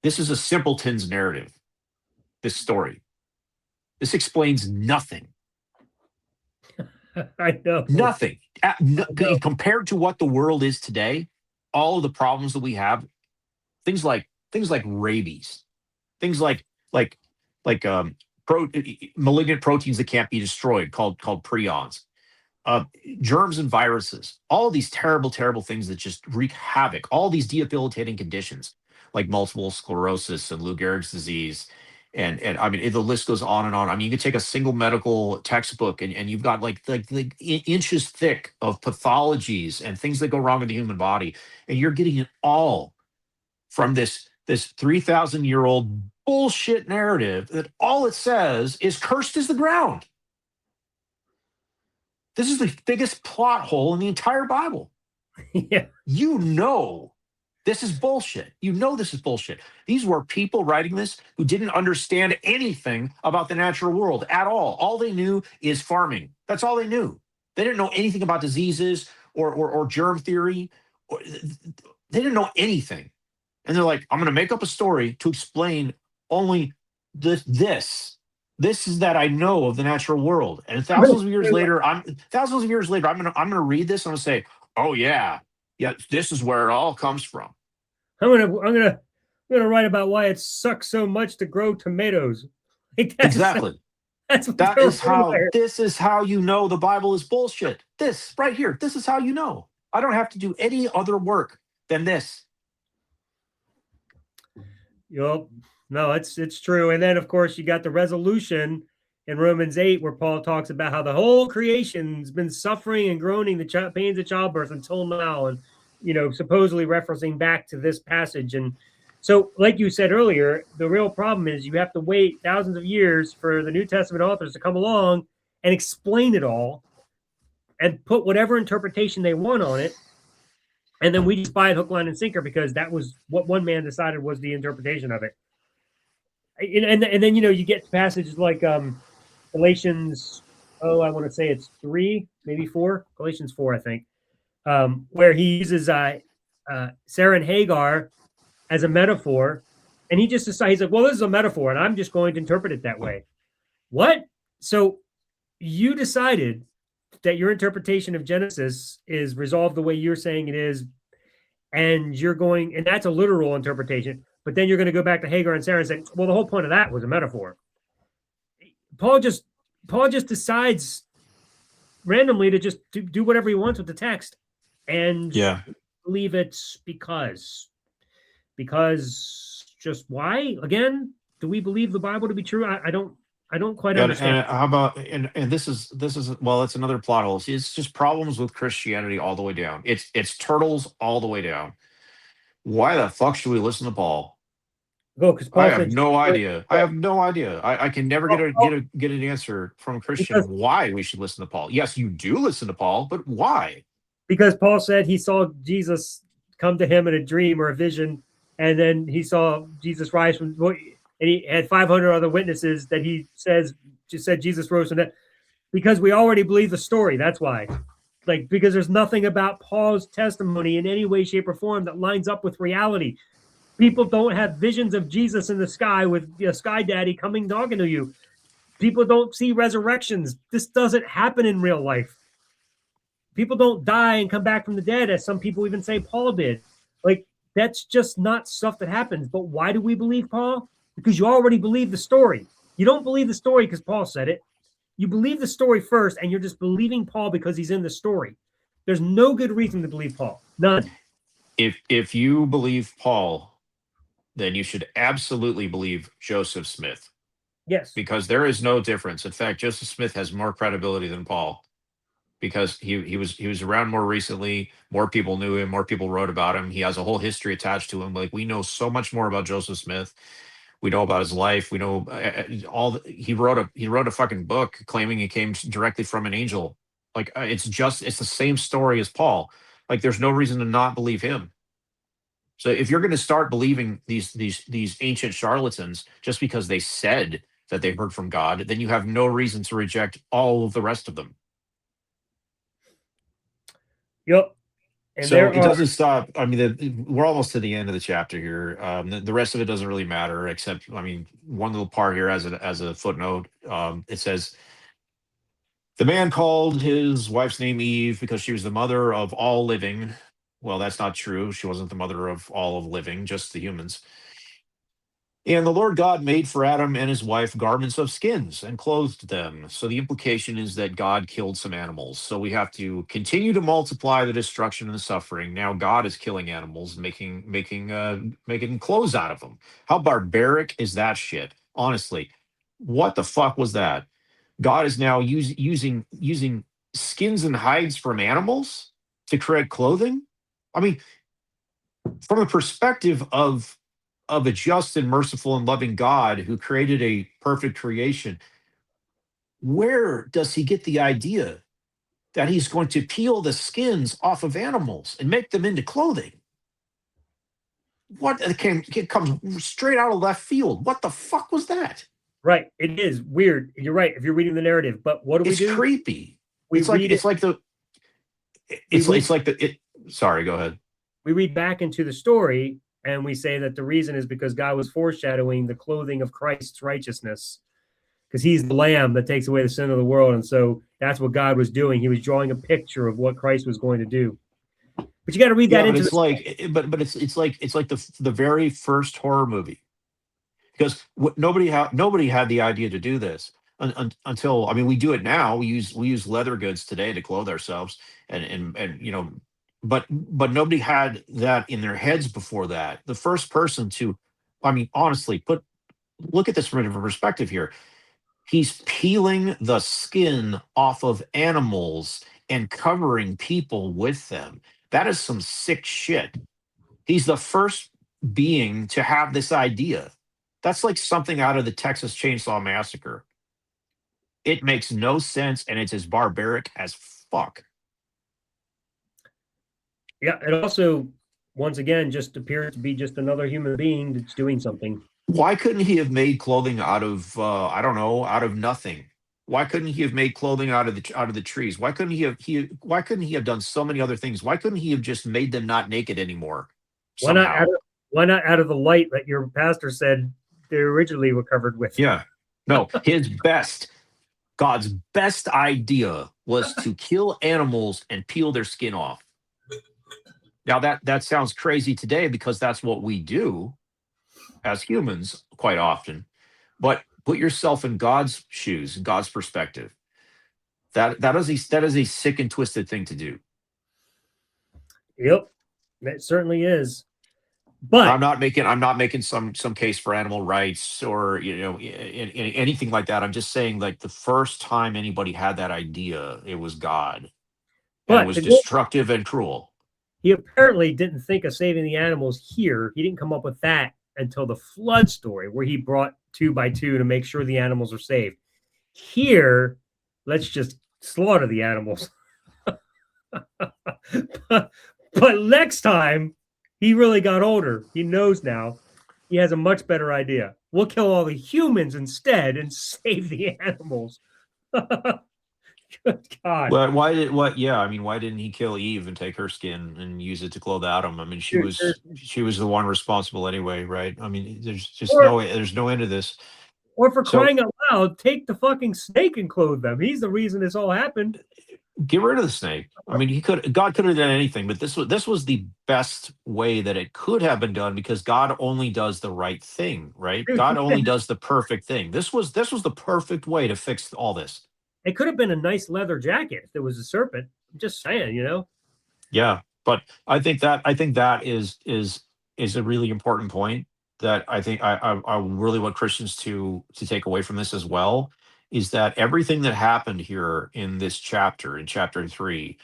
this is a simpleton's narrative, this story. This explains nothing. I know. Nothing. I know. Compared to what the world is today, all of the problems that we have, things like rabies, things like like pro, malignant proteins that can't be destroyed, called prions, uh, germs and viruses, all of these terrible, terrible things that just wreak havoc, all these debilitating conditions like multiple sclerosis and Lou Gehrig's disease. And I mean, the list goes on and on. I mean, you could take a single medical textbook and you've got like inches thick of pathologies and things that go wrong in the human body. And you're getting it all from this 3,000-year-old bullshit narrative that all it says is cursed is the ground. This is the biggest plot hole in the entire Bible. Yeah. You know this is bullshit. You know this is bullshit. These were people writing this who didn't understand anything about the natural world at all. All they knew is farming. That's all they knew. They didn't know anything about diseases or germ theory. They didn't know anything. And they're like, I'm going to make up a story to explain only this is that I know of the natural world. And thousands of years later, I'm gonna read this and I'm gonna say, oh yeah, this is where it all comes from. I'm gonna write about why it sucks so much to grow tomatoes. Like Exactly. that's what That they're is how there. this is how you know the Bible is bullshit. This right here. This is how you know. I don't have to do any other work than this. Yup. No, it's true. And then of course you got the resolution in Romans 8 where Paul talks about how the whole creation's been suffering and groaning the pains of childbirth until now, and supposedly referencing back to this passage. And so, like you said earlier, the real problem is you have to wait thousands of years for the New Testament authors to come along and explain it all and put whatever interpretation they want on it. And then we just buy it hook, line, and sinker because that was what one man decided was the interpretation of it. And then you get passages like Galatians. Oh, I want to say it's 3, maybe 4. Galatians 4, I think, where he uses Sarah and Hagar as a metaphor, and he just decides, he's like, well, this is a metaphor, and I'm just going to interpret it that way. What? So you decided that your interpretation of Genesis is resolved the way you're saying it is, and that's a literal interpretation. But then you're going to go back to Hagar and Sarah and say, well, the whole point of that was a metaphor. Paul just decides randomly to just do whatever he wants with the text and believe it's because just why? Again, do we believe the Bible to be true? I don't quite understand. And how about and this is well, it's another plot hole. It's just problems with Christianity all the way down. It's turtles all the way down. Why the fuck should we listen to Paul? Because Paul I have no idea. I have no idea. I can never get an answer from a Christian why we should listen to Paul. Yes, you do listen to Paul, but why? Because Paul said he saw Jesus come to him in a dream or a vision, and then he saw Jesus rise from, and he had 500 other witnesses that he said Jesus rose from that. Because we already believe the story. That's why. Because there's nothing about Paul's testimony in any way, shape, or form that lines up with reality. People don't have visions of Jesus in the sky with a sky daddy coming talking to you. People don't see resurrections. This doesn't happen in real life. People don't die and come back from the dead, as some people even say Paul did. That's just not stuff that happens. But why do we believe Paul? Because you already believe the story. You don't believe the story because Paul said it. You believe the story first, and you're just believing Paul because he's in the story. There's no good reason to believe Paul. None. If you believe Paul, then you should absolutely believe Joseph Smith. Yes. because there is no difference. In fact, Joseph Smith has more credibility than Paul because he was around more recently. More people knew him. More people wrote about him. He has a whole history attached to him. Like, we know so much more about Joseph Smith. We know about his life. We know he wrote a fucking book claiming he came directly from an angel. Like, it's the same story as Paul. Like, there's no reason to not believe him. So if you're going to start believing these ancient charlatans just because they said that they heard from God, then you have no reason to reject all of the rest of them. Yep. And So there it are, doesn't stop. I mean, we're almost to the end of the chapter here. The rest of it doesn't really matter, except, I mean, one little part here as a footnote. It says the man called his wife's name Eve because she was the mother of all living. Well, that's not true. She wasn't the mother of all of living, just the humans. And the Lord God made for Adam and his wife garments of skins and clothed them. So the implication is that God killed some animals. So we have to continue to multiply the destruction and the suffering. Now God is killing animals, making clothes out of them. How barbaric is that shit? Honestly, what the fuck was that? God is now using skins and hides from animals to create clothing. I mean, from the perspective of a just and merciful and loving God who created a perfect creation, where does he get the idea that he's going to peel the skins off of animals and make them into clothing? What it comes straight out of left field. What the fuck was that? right. It is weird. You're right. If you're reading the narrative, but what do we It's do? creepy. We read it. We read. It's like the it. Sorry, go ahead. We read back into the story, and we say that the reason is because God was foreshadowing the clothing of Christ's righteousness, because he's the lamb that takes away the sin of the world. And so that's what God was doing. He was drawing a picture of what Christ was going to do. But you got to read that Yeah, but into it's the. like, it's like the very first horror movie, because nobody had the idea to do this until, I mean, we do it now. We use leather goods today to clothe ourselves, and but nobody had that in their heads before that. The first person to, I mean, honestly, look at this from a different perspective here. He's peeling the skin off of animals and covering people with them. That is some sick shit. He's the first being to have this idea. That's like something out of the Texas Chainsaw Massacre. It makes no sense, and it's as barbaric as fuck. Yeah, it also, once again, just appears to be just another human being that's doing something. Why couldn't he have made clothing out of, I don't know, out of nothing? Why couldn't he have made clothing out of the trees? Why couldn't he have done so many other things? Why couldn't he have just made them not naked anymore Why not out somehow? of, why not out of the light that your pastor said they originally were covered with? Yeah. No, God's best idea was to kill animals and peel their skin off. Now that sounds crazy today because that's what we do as humans quite often. But put yourself in God's shoes, God's perspective. That is a sick and twisted thing to do. Yep, it certainly is. I'm But not making I'm not making some case for animal rights or, anything like that. I'm just saying, like, the first time anybody had that idea, it was God, and it but was the good, destructive and cruel. he apparently didn't think of saving the animals here. He didn't come up with that until the flood story, where he brought two by two to make sure the animals are saved. Here, let's just slaughter the animals. But next time, he really got older. He knows now. He has a much better idea. We'll kill all the humans instead and save the animals. Good God. But why did what? Yeah, I mean, why didn't he kill Eve and take her skin and use it to clothe Adam? I mean, she Dude, was she was the one responsible anyway, right? I mean, or, there's no end to this. or for So crying out loud, take the fucking snake and clothe them. He's the reason this all happened. get rid of the snake. I mean, God could have done anything, but this was the best way that it could have been done, because God only does the right thing, right? Dude, God only does the perfect thing. This was the perfect way to fix all this. it could have been a nice leather jacket if there was a serpent. I'm just saying. Yeah, but I think that is a really important point. that I think I really want Christians to take away from this as well is that everything that happened here in this chapter, in chapter 3,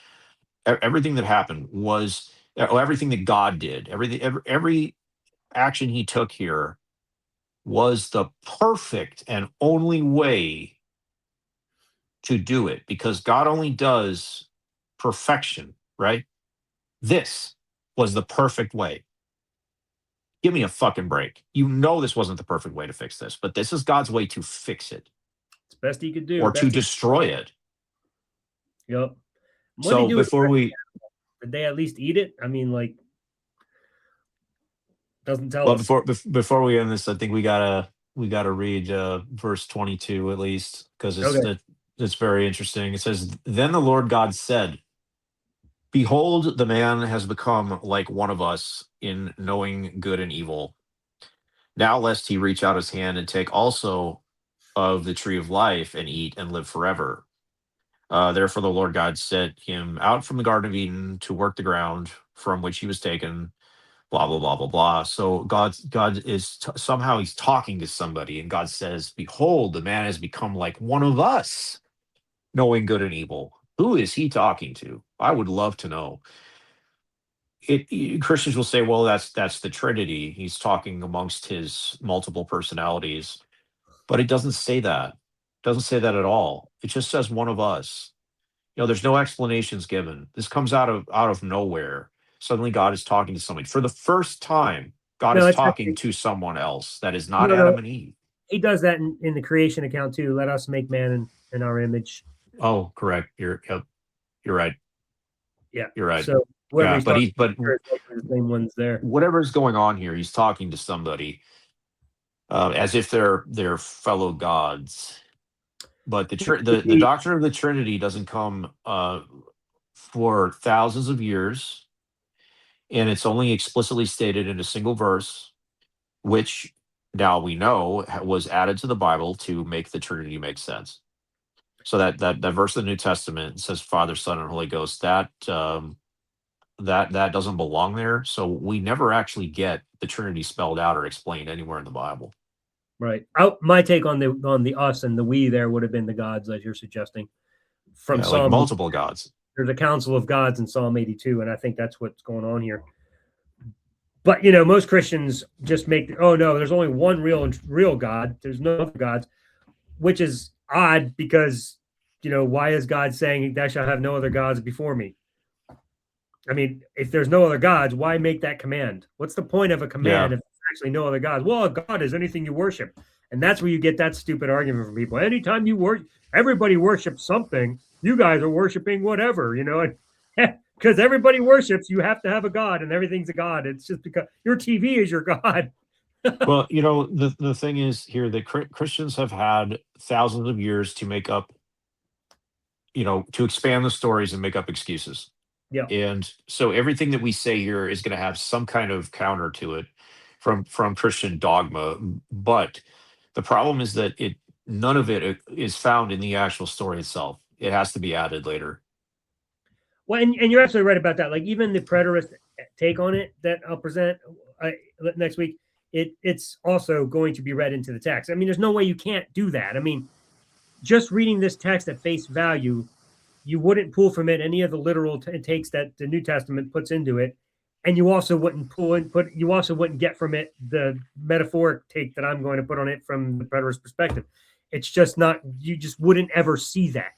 everything that happened was everything that God did, every action he took here was the perfect and only way to do it, because God only does perfection, right? This was the perfect way. Give me a fucking break. You know this wasn't the perfect way to fix this, but this is God's way to fix it It's best he could do. or to Best he. destroy it. Yep. What did he So do with before we did they at least eat it? I mean, like, doesn't tell well us. before we end this, I think we gotta read verse 22 at least, because Okay. it's very interesting. It says, "Then the Lord God said, Behold, the man has become like one of us in knowing good and evil. Now, lest he reach out his hand and take also of the tree of life and eat and live forever. Therefore, the Lord God sent him out from the Garden of Eden to work the ground from which he was taken." Blah blah blah blah blah. So God is somehow he's talking to somebody, and God says, "Behold, the man has become like one of us, knowing good and evil." Who is he talking to? I would love to know. Christians will say, well, that's the Trinity. He's talking amongst his multiple personalities, but it doesn't say that. It doesn't say that at all. It just says one of us. There's no explanations given. This comes out of nowhere. Suddenly, God is talking to somebody for the first time. God No, is it's talking actually to someone else that is not no, no. Adam and Eve. He does that in the creation account too. Let us make man in our image. Oh, correct. Yep, you're right. Yeah. You're right. So whoever Yeah, he's but talking he but to is likely the same ones there. whatever's going on here, he's talking to somebody as if they're fellow gods. But the He, doctrine of the Trinity doesn't come for thousands of years, and it's only explicitly stated in a single verse, which now we know was added to the Bible to make the Trinity make sense. So that verse of the New Testament says Father, Son, and Holy Ghost. That doesn't belong there. So we never actually get the Trinity spelled out or explained anywhere in the Bible. right. My take on the us and the we there would have been the gods as you're suggesting from Yeah, like Psalm. multiple gods. There's a council of gods in Psalm 82, and I think that's what's going on here. But most Christians just make oh no, there's only one real God. There's no other gods, which is odd because why is God saying thou shalt have no other gods before me? I mean, if there's no other gods, why make that command? What's the point of a Yeah, command if there's actually no other gods? Well, a god is anything you worship, and that's where you get that stupid argument from people. Anytime you worship, everybody worships something. You guys are worshiping whatever, because everybody worships. You have to have a god, and everything's a god. It's just because your TV is your god. well, the thing is here that Christians have had thousands of years to make up, to expand the stories and make up excuses. Yeah. And so everything that we say here is going to have some kind of counter to it from Christian dogma. But the problem is that it none of it is found in the actual story itself. It has to be added later. Well, and you're absolutely right about that. Like even the preterist take on it that I'll present next week, it's also going to be read into the text. I mean, there's no way you can't do that. I mean, just reading this text at face value, you wouldn't pull from it any of the literal takes that the New Testament puts into it, and you also wouldn't pull and put. You also wouldn't get from it the metaphoric take that I'm going to put on it from the preterist perspective. It's just not. You just wouldn't ever see that.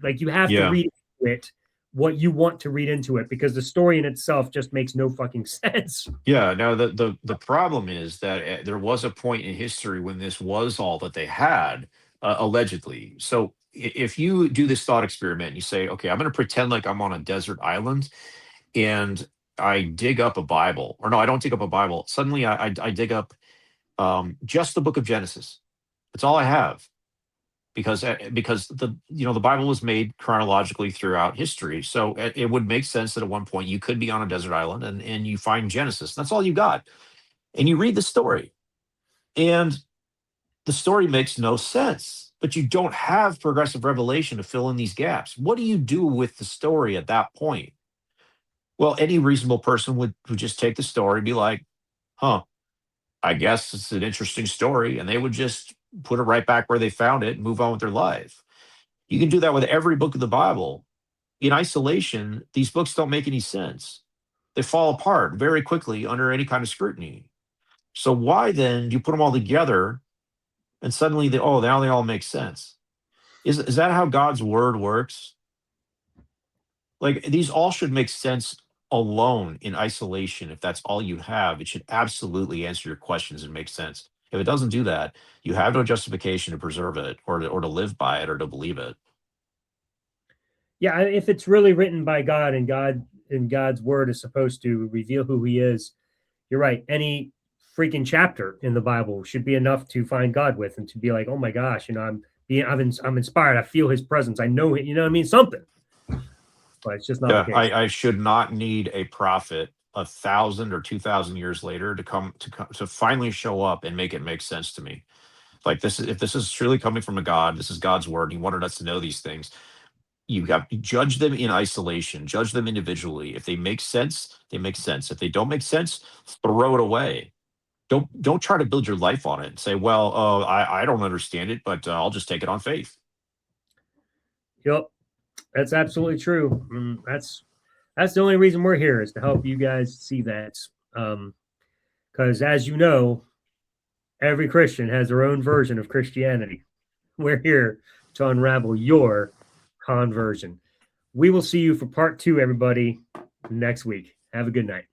Like you have to Yeah. read it what you want to read into it because the story in itself just makes no fucking sense. Yeah. Now the problem is that there was a point in history when this was all that they had, allegedly. So if you do this thought experiment and you say, okay, I'm going to pretend like I'm on a desert island and I dig up a Bible, or no, I don't dig up a Bible. Suddenly, I dig up just the book of Genesis. That's all I have, because the Bible was made chronologically throughout history. So it would make sense that at one point you could be on a desert island and you find Genesis. That's all you got, and you read the story, and the story makes no sense. But you don't have progressive revelation to fill in these gaps. What do you do with the story at that point? Well, any reasonable person would just take the story and be like, huh, I guess it's an interesting story, and they would just put it right back where they found it and move on with their life. You can do that with every book of the Bible. In isolation, these books don't make any sense. They fall apart very quickly under any kind of scrutiny. So why then do you put them all together and suddenly now they all make sense? Is that how God's word works? Like these all should make sense alone in isolation. If that's all you have, it should absolutely answer your questions and make sense. If it doesn't do that, you have no justification to preserve it or to live by it or to believe it. Yeah, if it's really written by God and God's word is supposed to reveal who he is, you're right. Any freaking chapter in the Bible should be enough to find God with and to be like, oh my gosh, I'm inspired. I feel his presence. I know it, you know what I mean? Something. But it's just not the Yeah, case. I should not need a prophet 1,000 or 2,000 years later to finally show up and make it make sense to me. Like this is if this is truly coming from a God, this is God's word. And he wanted us to know these things. You judge them in isolation, judge them individually. If they make sense, they make sense. If they don't make sense, throw it away. Don't try to build your life on it and say, well, I don't understand it, but I'll just take it on faith. Yep. That's absolutely true. That's the only reason we're here is to help you guys see that. Because as you know, every Christian has their own version of Christianity. We're here to unravel your conversion. We will see you for part 2, everybody, next week. Have a good night.